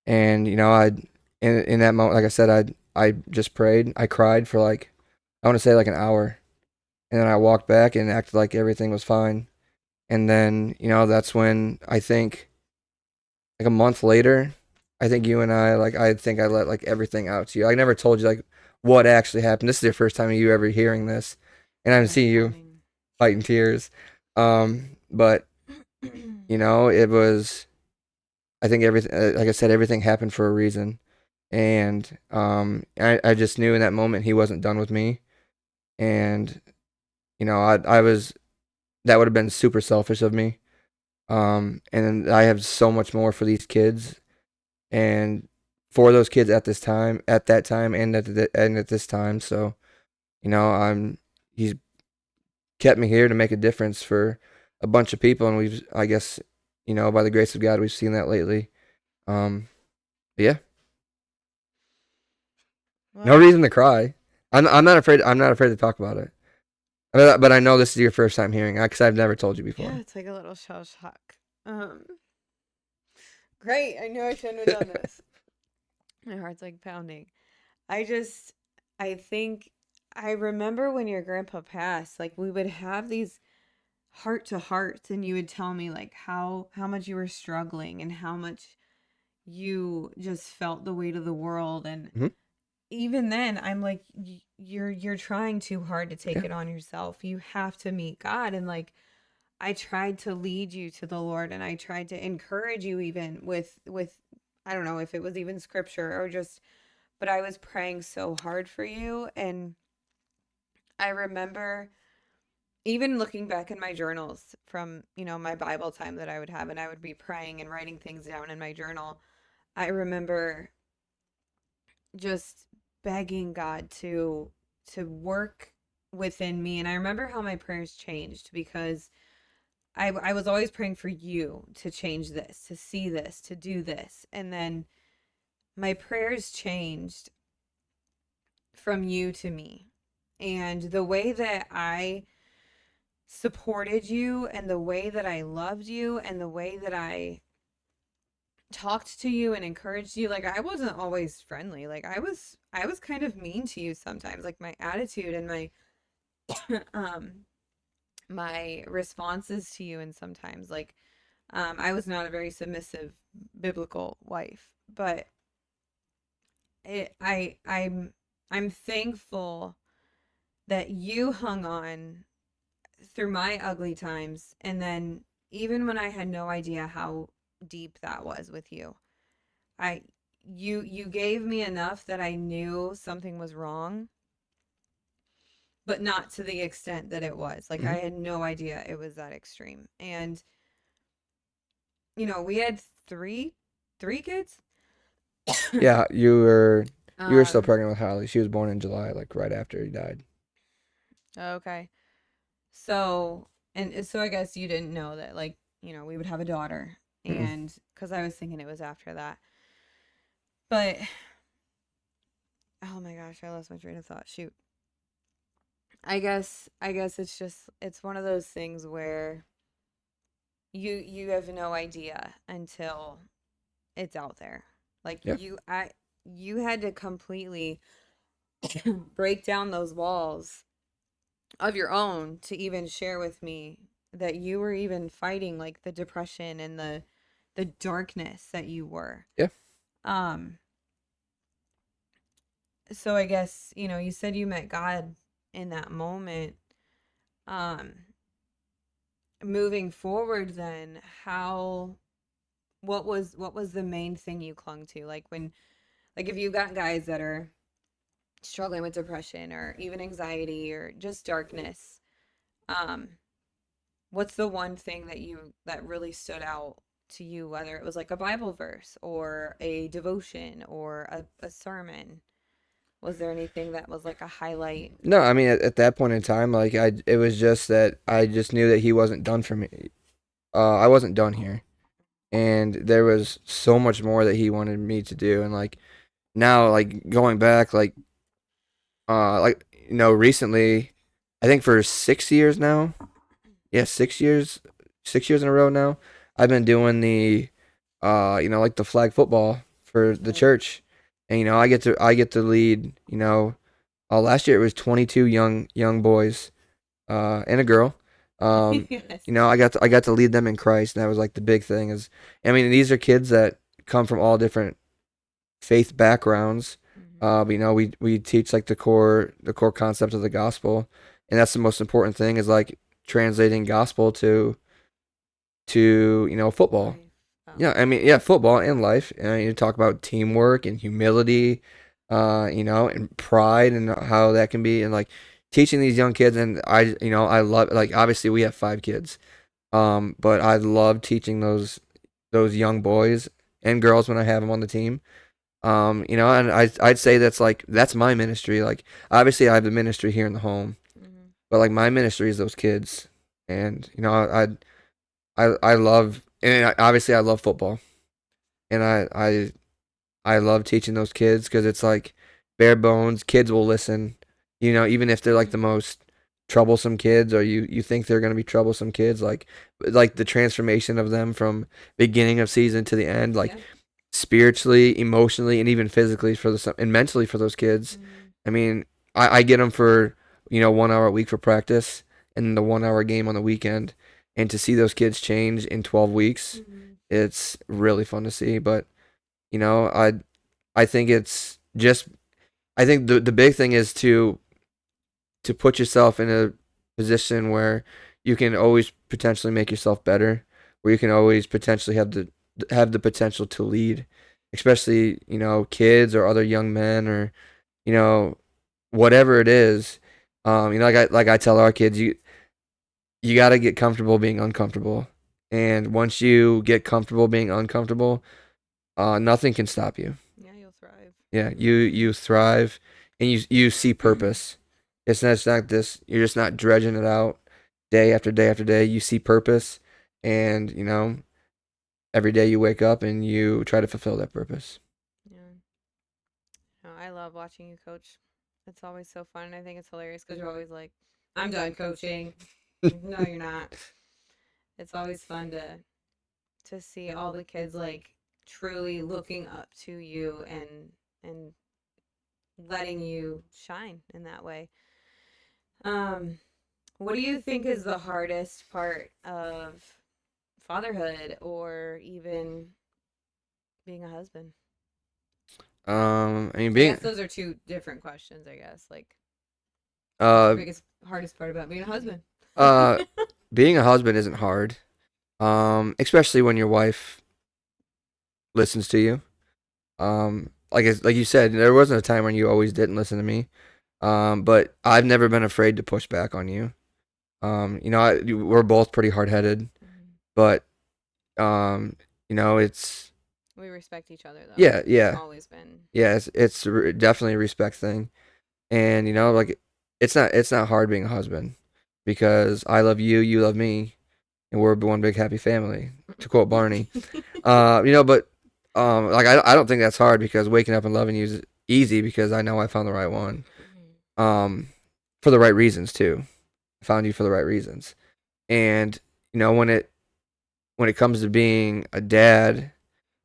And in that moment, like I said, I just prayed. I cried for like I want to say like an hour, and then I walked back and acted like everything was fine. And then that's when I think like a month later, I think you and I like I think I let like everything out to you. I never told you like what actually happened. This is your first time you ever hearing this, and I'm Yeah, seeing you stunning. fighting tears. But it was. I think everything, like I said, everything happened for a reason, and I just knew in that moment he wasn't done with me, and I was that would have been super selfish of me. And I have so much more for these kids, and for those kids at that time, and at this time. So he's kept me here to make a difference for a bunch of people, and I guess, by the grace of God, we've seen that lately. Um, yeah, no Well, reason to cry. I'm not afraid. I'm not afraid to talk about it. But I know this is your first time hearing it because I've never told you yeah, before. it's like a little shell shock. Um, Great. I knew I shouldn't have done this. My heart's like pounding. I just, I think, I remember when your grandpa passed, like we would have these heart to hearts, and you would tell me like how much you were struggling and how much you just felt the weight of the world. And Hmm. even then, I'm like, you're trying too hard to take Yeah. it on yourself. You have to meet God. And like, I tried to lead you to the Lord, and I tried to encourage you even with I don't know if it was even scripture or just, but I was praying so hard for you. And I remember even looking back in my journals from, my Bible time that I would have, and I would be praying and writing things down in my journal. I remember just begging God to work within me. And I remember how my prayers changed because I was always praying for you to change this, to see this, to do this. And then my prayers changed from you to me. And the way that I supported you, and the way that I loved you, and the way that I talked to you and encouraged you, like I wasn't always friendly. Like I was kind of mean to you sometimes. Like my attitude and my um my responses to you, and sometimes like I was not a very submissive biblical wife. But I'm thankful that you hung on through my ugly times, and then even when I had no idea how deep that was with you, I you gave me enough that I knew something was wrong, but not to the extent that it was. Like, Mhm. I had no idea it was that extreme. And we had three kids. Yeah, you were still um pregnant with Holly. She was born in July, like right after he died. okay. So I guess you didn't know that, like, we would have a daughter, Mm-mm. and cuz I was thinking it was after that. But oh my gosh, I lost my train of thought. Shoot. I guess it's one of those things where you have no idea until it's out there. Like, Yeah, you had to completely break down those walls of your own to even share with me that you were even fighting, like, the depression and the darkness that you were. yeah. Um so I guess, you said you met God in that moment. Um moving forward then, how what was the main thing you clung to? Like, when, like, if you got guys that are struggling with depression or even anxiety or just darkness, um what's the one thing that really stood out to you, whether it was like a Bible verse or a devotion or a sermon? Was there anything that was like a highlight? No, I mean at that point in time, like it was just that I just knew that he wasn't done for me. I wasn't done here, and there was so much more that he wanted me to do. And like now, like going back, like recently, I think for 6 years now. Yeah, 6 years, 6 years in a row now. I've been doing the, like the flag football for the Nice. church, and I get to lead. Last year it was 22 young boys, and a girl. Um, Yes. I got to lead them in Christ, and that was like the big thing. Is I mean these are kids that come from all different faith backgrounds. Hmm. We teach like the core concepts of the gospel, and that's the most important thing is like translating gospel to football. Life. Oh. Yeah, I mean, yeah, football and life. And you talk about teamwork and humility, and pride and how that can be, and like teaching these young kids. And I love, like, obviously we have 5 kids, but I love teaching those young boys and girls when I have them on the team. And I'd say that's my ministry. Like, obviously I have the ministry here in the home, Hmm. but like my ministry is those kids, and I love, and obviously I love football, and I love teaching those kids because it's like bare bones. Kids will listen, even if they're like the Hmm. most troublesome kids, or you think they're gonna be troublesome kids. Like the transformation of them from beginning of season to the end, like Yeah. spiritually, emotionally, and even physically and mentally for those kids. Hmm. I mean, I get them for 1 hour a week for practice, and the 1 hour game on the weekend, and to see those kids change in 12 weeks, Hmm. it's really fun to see. But you know, I I think it's just I think the big thing is to put yourself in a position where you can always potentially make yourself better, where you can always potentially have the potential to lead, especially kids or other young men, or you know whatever it is. Like I tell our kids, you got to get comfortable being uncomfortable, and once you get comfortable being uncomfortable, nothing can stop you. Yeah, you'll thrive. Yeah, you thrive, and you see purpose. It's not this. You're just not dredging it out day after day after day. You see purpose, and every day you wake up and you try to fulfill that purpose. Yeah. No, I love watching you coach. It's always so fun. I think it's hilarious because you're always like, "I'm done coaching." Like, no, you're not. It's always fun to see all the kids, like, truly looking up to you and letting you shine in that way. Um, what do you think is the hardest part of fatherhood or even being a husband? I mean, I being guess those are two different questions, I guess. Like, What's your Uh, biggest, hardest part about being a husband? uh, being a husband isn't hard. Especially when your wife listens to you. Like you said, there wasn't a time when you always didn't listen to me. But I've never been afraid to push back on you. We're both pretty hard headed, Mhm. but um, it's We respect each other though. yeah, yeah, Always been. yeah. It's definitely a respect thing, and like it's not hard being a husband because I love you, you love me, and we're one big happy family. To quote Barney, but like I don't think that's hard because waking up and loving you is easy because I know I found the right one, um, for the right reasons too. I found you for the right reasons, and when it comes to being a dad,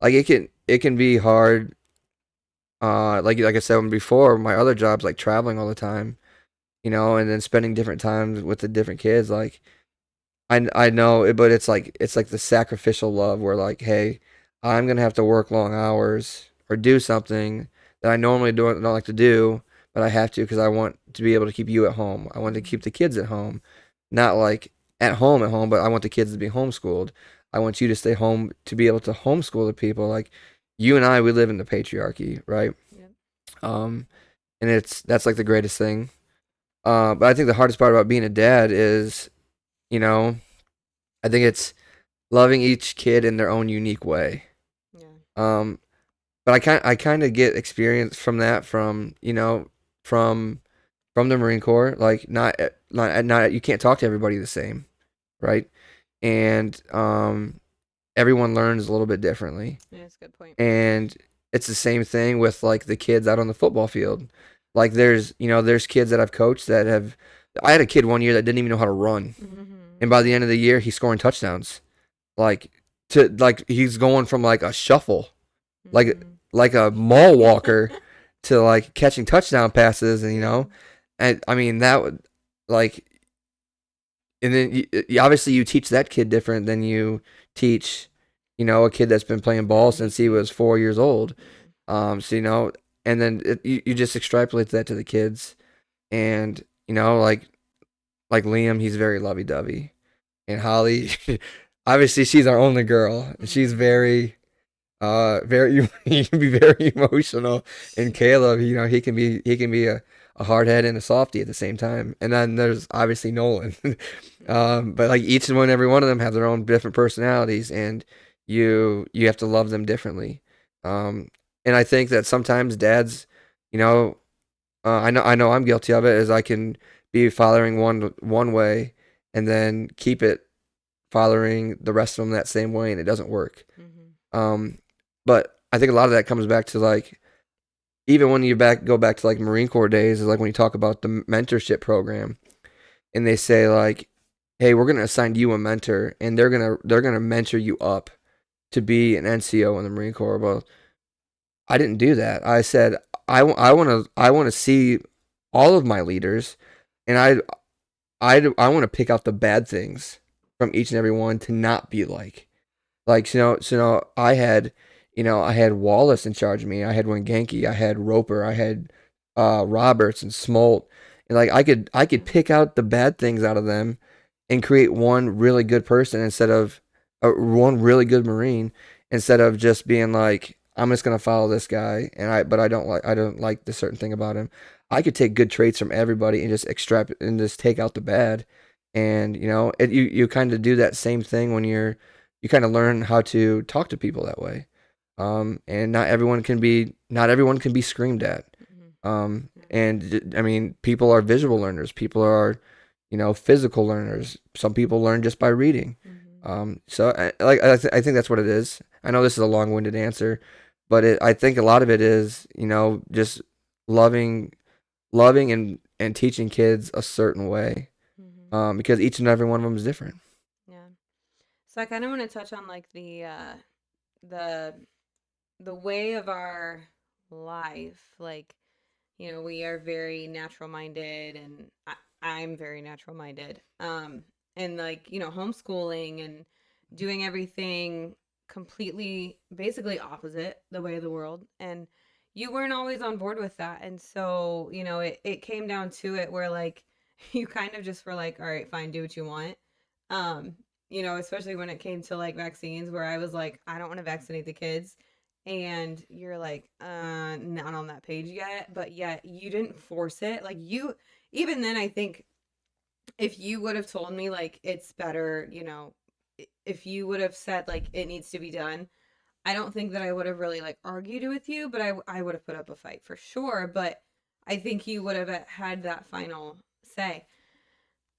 like it can be hard. Like I said before, my other jobs like traveling all the time, and then spending different times with the different kids. Like I know it, but it's like the sacrificial love where like, hey, I'm gonna have to work long hours or do something that I normally don't like to do, but I have to because I want to be able to keep you at home. I want to keep the kids at home, not like at home, but I want the kids to be homeschooled. I want you to stay home to be able to homeschool the people. Like you and I, we live in the patriarchy, right? Yep. Um, and that's like the greatest thing. But I think the hardest part about being a dad is, you know, I think it's loving each kid in their own unique way. Yeah. Um, but I kind of get experience from that from from the Marine Corps. Like not you can't talk to everybody the same, right? And everyone learns a little bit differently. Yeah, that's a good point. And it's the same thing with like the kids out on the football field. Like there's kids that I've coached that have. I had a kid one year that didn't even know how to run, and by the end of the year, he's scoring touchdowns. Like like he's going from like a shuffle, like Mm. like a mall walker, to like catching touchdown passes, and Yeah. and I mean that would like, and then obviously you teach that kid different than you teach, a kid that's been playing ball since he was 4 years old. So and then you just extrapolate that to the kids, and like Liam, he's very lovey dovey, and Holly, obviously she's our only girl, and she's very he can be very emotional. And Caleb, he can be a hard head and a softie at the same time. And then there's obviously Nolan. But like each and every one of them have their own different personalities, and you have to love them differently. Um, and I think that sometimes dads, you know, I know I'm guilty of it, is I can be fathering one way and then keep it fathering the rest of them that same way, and it doesn't work. Mhm. Um, but I think a lot of that comes back to like, even when you go back to like Marine Corps days, is like when you talk about the mentorship program, and they say like, hey, we're gonna assign you a mentor, and they're gonna mentor you up to be an NCO in the Marine Corps. Well, I didn't do that. I said I want to see all of my leaders, and I want to pick out the bad things from each and every one to not be like. Like I had Wallace in charge of me. I had Wanganki. I had Roper. I had Roberts and Smolt. And like I could pick out the bad things out of them and create one really good person instead of one really good Marine, instead of just being like, I'm just gonna follow this guy, but I don't like this certain thing about him. I could take good traits from everybody and just extract and just take out the bad. And you kind of do that same thing when you kind of learn how to talk to people that way. And not everyone can be screamed at. Mhm. Yeah. And I mean, people are visual learners. People are, physical learners. Some people learn just by reading. Mhm. So I think that's what it is. I know this is a long-winded answer, but I think a lot of it is, just loving, loving and teaching kids a certain way. Mhm. Because each and every one of them is different. Yeah. So I kind of want to touch on like the the way of our life. Like, we are very natural minded, and I'm very natural minded. And like, homeschooling and doing everything completely, basically opposite the way of the world. And, you weren't always on board with that. And so, it came down to it where like you kind of just were like, all right, fine, do what you want. Um, especially when it came to like vaccines where I was like, I don't want to vaccinate the kids. And you're like, not on that page yet, but yet you didn't force it. Like even then, I think if you would have told me like it's better, if you would have said like it needs to be done, I don't think that I would have really like argued with you, but I would have put up a fight for sure. But I think you would have had that final say.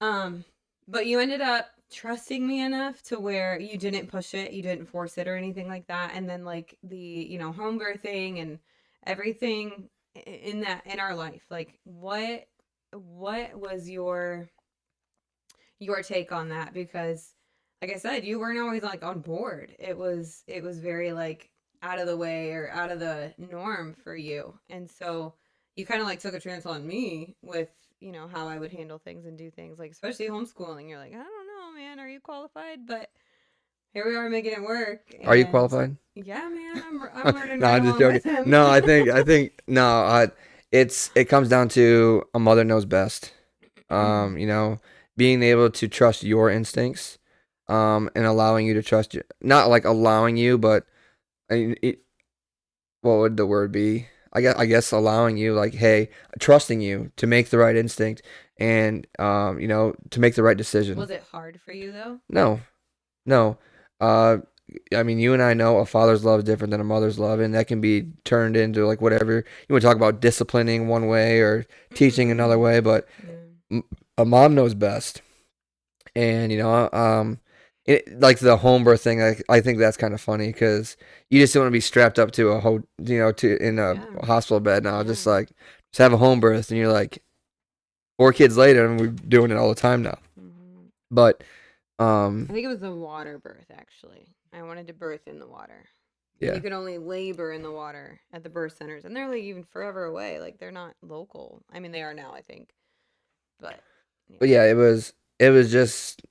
Um, but you ended up trusting me enough to where you didn't push it, you didn't force it or anything like that. And then like the home birthing and everything in our life, like what was your take on that? Because like I said, you weren't always like on board. It was very like out of the way or out of the norm for you. And so you kind of like took a chance on me with, how I would handle things and do things, like especially homeschooling. You're like, I don't know, man, are you qualified? But here we are making it work. Are you And qualified? yeah, man, I'm learning No, right I'm just along joking. with him. No, I think no. It comes down to a mother knows best. You know, being able to trust your instincts, and allowing you to trust you. Not like allowing you, but what would the word be? I guess allowing you, like, hey, trusting you to make the right instinct and to make the right decision. Was it hard for you though? No, no. Uh, I mean, you and I know a father's love is different than a mother's love, and that can be turned into like whatever you want to talk about, disciplining one way or teaching another way. But Yeah. a mom knows best, and like the home birth thing. I think that's kind of funny because you just don't want to be strapped up to to in a Yeah. hospital bed now. Yeah. Just have a home birth, and you're like 4 kids later, and we're doing it all the time now. Hmm. But I think it was the water birth, actually. I wanted to birth in the water. And you yeah. could only labor in the water at the birth centers. And they're like even forever away. Like they're not local. I mean, they are now, I think. But But yeah. yeah, it was just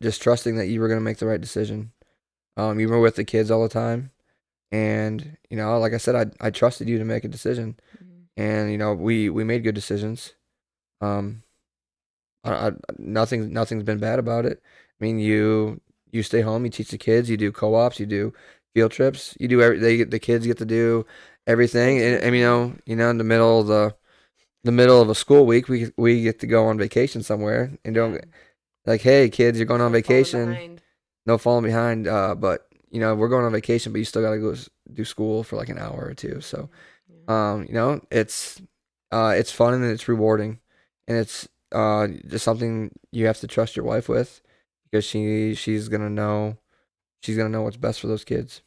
just trusting that you were gonna make the right decision. You were with the kids all the time, and like I said, I trusted you to make a decision, Hmm. and we made good decisions. Um, nothing's been bad about it. I mean, you stay home, you teach the kids, you do co-ops, you do field trips, you do the kids get to do everything, and Vacation. in the middle of a school week, we get to go on vacation somewhere and Yeah. don't. Like, hey, kids, you're going There's on no falling vacation. behind. No falling behind. But we're going on vacation, but you still got to go do school for like an hour or two. So, Mhm. Yeah. it's fun and it's rewarding, and it's just something you have to trust your wife with because she's gonna know what's best for those kids.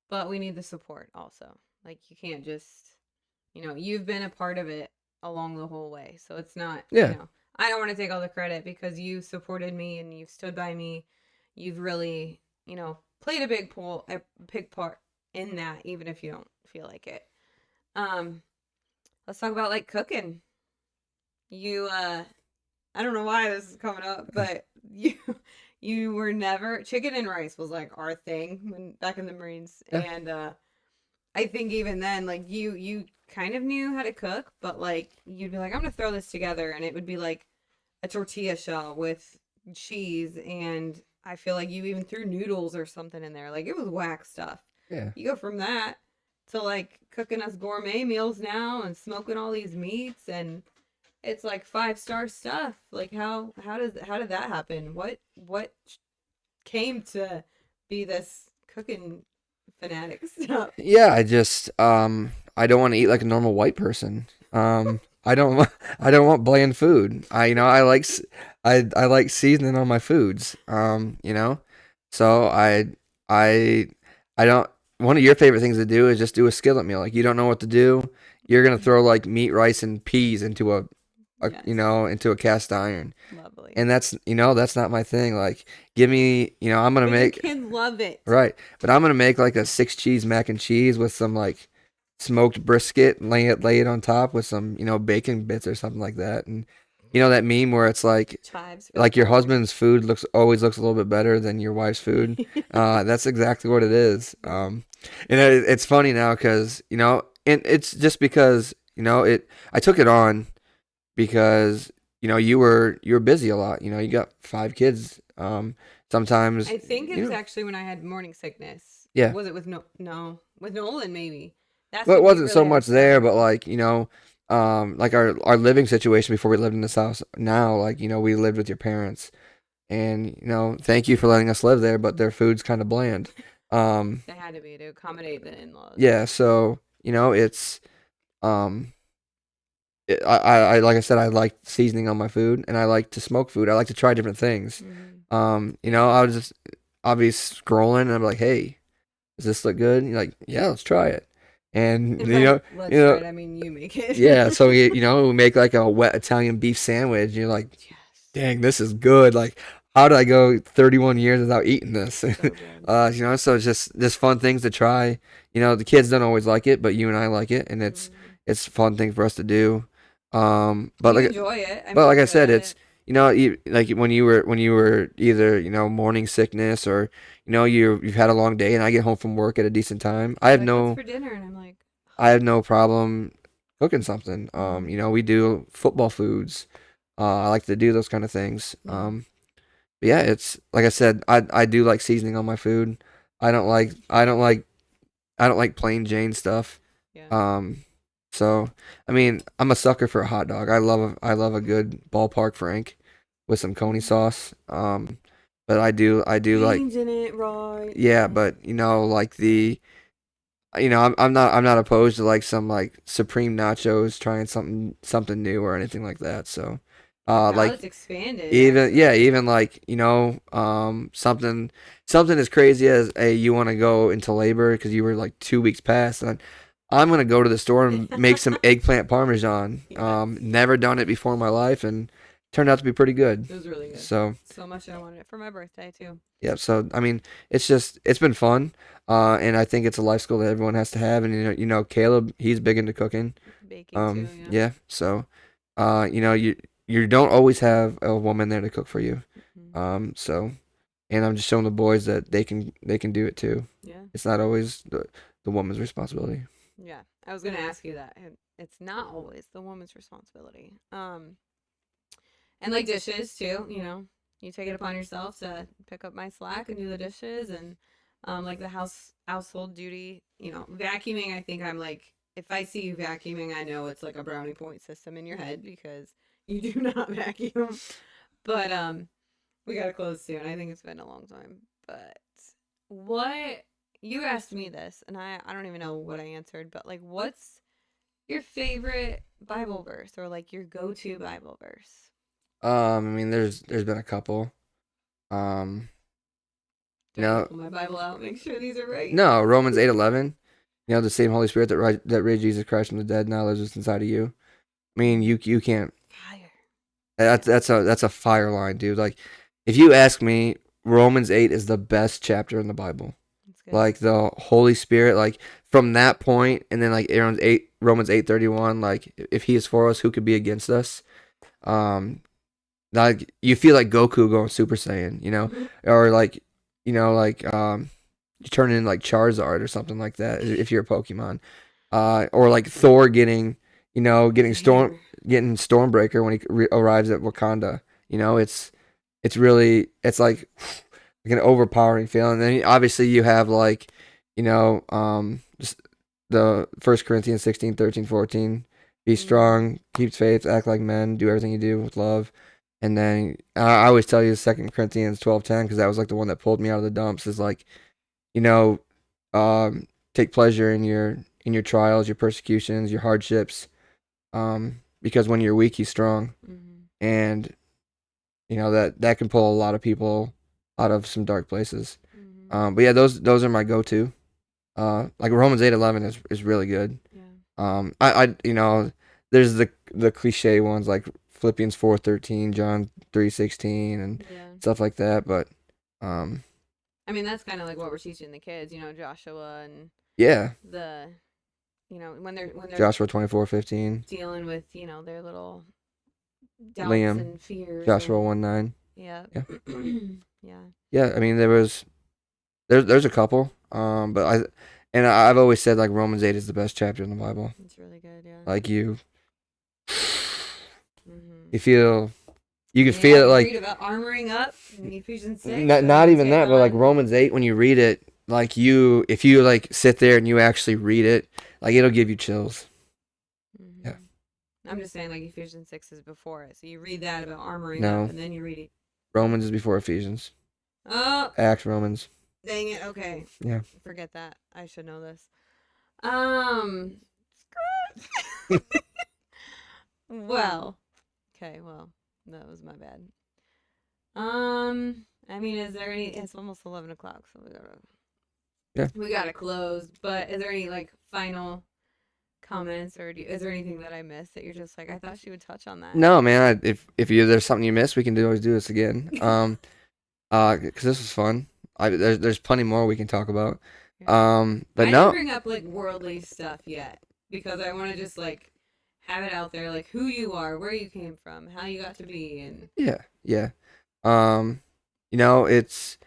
But we need the support also. Like you can't just, you've been a part of it along the whole way. So it's not, Yeah, I don't want to take all the credit because you supported me and you've stood by me. You've really, played a big part in that, even if you don't feel like it. Um, let's talk about like cooking. You, I don't know why this is coming up, but you were never chicken and rice was like our thing when back in the Marines, yeah, and I think even then, like you kind of knew how to cook, but like you'd be like, I'm gonna throw this together, and it would be like a tortilla shell with cheese, and I feel like you even threw noodles or something in there. Like it was whack stuff. yeah. You go from that to like cooking us gourmet meals now and smoking all these meats, and it's like 5-star stuff. Like how did that happen? What came to be this cooking fanatic stuff? Yeah, I don't want to eat like a normal white person. I don't want I don't want bland food. I like seasoning on my foods. So I I don't one of your favorite things to do is just do a skillet meal. Like you don't know what to do, you're gonna throw like meat, rice, and peas into Yes, into a cast iron. lovely. And that's not my thing. Like give me, I'm gonna But your make kids love it. right. But I'm gonna make like a 6 cheese mac and cheese with some like smoked brisket, and lay it on top with some bacon bits or something like that, and you know that meme where it's Chives for the like your poor. husband's food always looks a little bit better than your wife's food. That's exactly what it is. And it's funny now because and it's just because I took it on because you were busy a lot. You got 5 kids. Sometimes I think it was actually when I had morning sickness. yeah. Was it with with Nolan maybe? That's Well, it when we wasn't so really had to much step there, it but up. like our living situation before we lived in this house. Now, like we lived with your parents, and thank you for letting us live there, but their food's kind of bland. Um, They had to be to accommodate the in-laws. yeah, so it's um, I like I said, I like seasoning on my food, and I like to smoke food. I like to try different things. Mm-hmm. I was just I'll be scrolling, and I'm like, hey, does this look good? And you're like, yeah, let's try it. And And by you let's try know, it, I mean you make it. yeah. So we make like a wet Italian beef sandwich. And you're like, Yes. dang, this is good. Like, how did I go 31 years without eating this? So good. So it's just fun things to try. The kids don't always like it, but you and I like it, and Mm-hmm. it's a fun thing for us to do. But You like enjoy it. I but mean, like you're I good said, at it's it. like when you were either morning sickness or you've had a long day, and I get home from work at a decent time. And you're like, what's for dinner? And I'm like, I have no problem cooking something. mm-hmm. We do football foods. I like to do those kind of things. Yeah. But yeah, it's like I said, I do like seasoning on my food. I don't like plain Jane stuff. Yeah. Um, so I mean, I'm a sucker for a hot dog. I love a good ballpark Frank with some coney sauce. But I do like Beans in it, right? yeah, but like I'm not opposed to like some like supreme nachos trying something new or anything like that. So Now like let's expand it, even yeah, actually. even like something as crazy as you want to go into labor because you were like 2 weeks past, and I'm gonna go to the store and make some eggplant parmesan. Yes. Never done it before in my life, and turned out to be pretty good. It was really good. So So much I wanted it for my birthday, too. yeah, so I mean, it's been fun, and I think it's a life skill that everyone has to have. And Caleb, he's big into cooking. Baking, too, yeah. Yeah, so you don't always have a woman there to cook for you. Mm-hmm. So, and I'm just showing the boys that they can do it too. Yeah. It's not always the woman's responsibility. Yeah. I was going to ask you that. It's not always the woman's responsibility. And like dishes, too, you take it upon yourself to pick up my slack and do the dishes and like the household duty, vacuuming. I think I'm like, if I see you vacuuming, I know it's like a brownie point system in your head because you do not vacuum. But we gotta close soon. I think it's been a long time. But what you asked me this, and I don't even know what I answered, but like, what's your favorite Bible verse or like your go-to Bible verse? I mean, there's been a couple. Um, Do you I need to know, pull my Bible out, make sure these are right? no, Romans 8:11. The same Holy Spirit that raised Jesus Christ from the dead now lives inside of you. I mean, Mm. you can't. Fire. That's Yeah, that's a fire line, dude. Like, if you ask me, Romans 8 is the best chapter in the Bible. that's good. Like the Holy Spirit, like from that point, and then like Romans 8:31, like if He is for us, who could be against us? Um, like you feel like Goku going Super Saiyan, or like you turn in like Charizard or something like that if you're a Pokemon, or like Thor getting The hammer. getting Stormbreaker when he arrives at Wakanda. It's like an overpowering feeling. And then obviously you have like just the First Corinthians 16, 13, 14. Be Mm. strong, keep faith, act like men, do everything you do with love. And then I always tell you Second Corinthians 12:10 because that was like the one that pulled me out of the dumps. Is like you know, take pleasure in your trials, your persecutions, your hardships, because when you're weak, he's strong, Mm-hmm. and that can pull a lot of people out of some dark places. Mm-hmm. But yeah, those are my go-to. Like Romans 8:11 is really good. Yeah. There's the cliche ones like Philippians 4:13, John 3:16, and Yeah. stuff like that. But um, I mean, that's kind of like what we're teaching the kids, Joshua and yeah, the, when they're Joshua 24:15. dealing with, their little doubts Liam, and fears Joshua and 1:9. yeah. Yeah. Yeah. Yeah, I mean there's a couple. But I've always said like Romans 8 is the best chapter in the Bible. It's really good, yeah. Like you Mm-hmm. feel you can And yeah, feel it you like read about armoring up in Ephesians 6, not even take that, but like on. Romans 8 when you read it, like you if you like sit there and you actually read it, like it'll give you chills. Yeah. Mm-hmm. I'm just saying, like, Ephesians 6 is before it. So you read that about armoring up, No. and then you read it. Romans is before Ephesians. Oh, Acts, Romans. dang it. Okay. Yeah. Forget that. I should know this. Um, well, okay, well, that was my bad. I mean, is there any? It's almost 11 o'clock, so Yeah. we gotta close. But is there any like final comments, or is there anything that I missed that you're just like, I thought she would touch on that? No, man, if you there's something you missed, we can always do this again. Cuz this was fun. There's plenty more we can talk about. Yeah. But I didn't no. bring up like worldly stuff yet because I want to just like have it out there, like who you are, where you came from, how you got to be, and Yeah. Yeah. Um, it's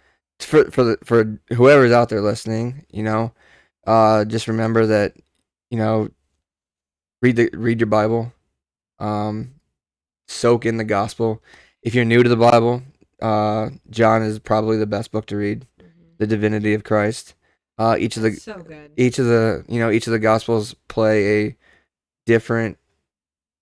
for whoever's out there listening, just remember that, you know, read your Bible. Um, soak in the gospel. If you're new to the Bible, John is probably the best book to read. mm-hmm. The divinity of Christ. Each of the That's so good. each of the gospels play a different.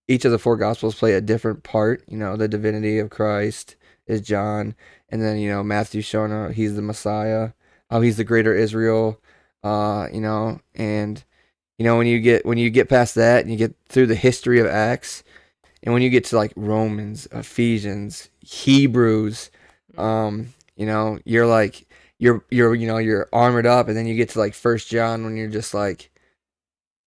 Each of the four gospels play a different part. The divinity of Christ is John, and then Matthew's showing how he's the Messiah, how he's the greater Israel. And when you get past that and you get through the history of Acts, and when you get to like Romans, Ephesians, Hebrews, you're like you're armored up, and then you get to like First John when you're just like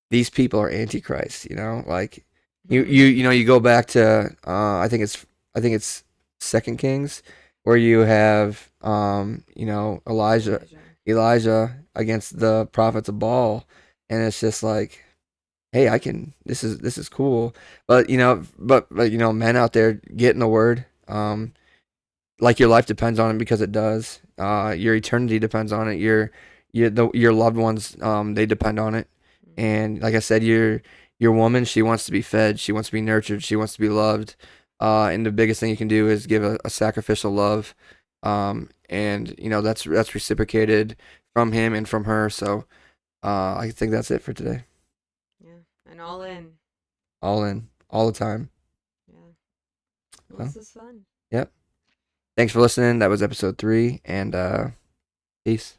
these people are antichrist, like you go back to I think it's Second Kings where you have Elijah against the prophets of Baal, and it's just like, hey, this is cool. But men out there getting the word, like your life depends on it because it does. Your eternity depends on it. Your loved ones, they depend on it. And like I said, your woman, she wants to be fed, she wants to be nurtured, she wants to be loved. And the biggest thing you can do is give a sacrificial love. And that's reciprocated from him and from her. So I think that's it for today. Yeah, and all in. All in, all the time. Yeah, well, Well, this is fun. yep. Thanks for listening. That was episode 3, and peace.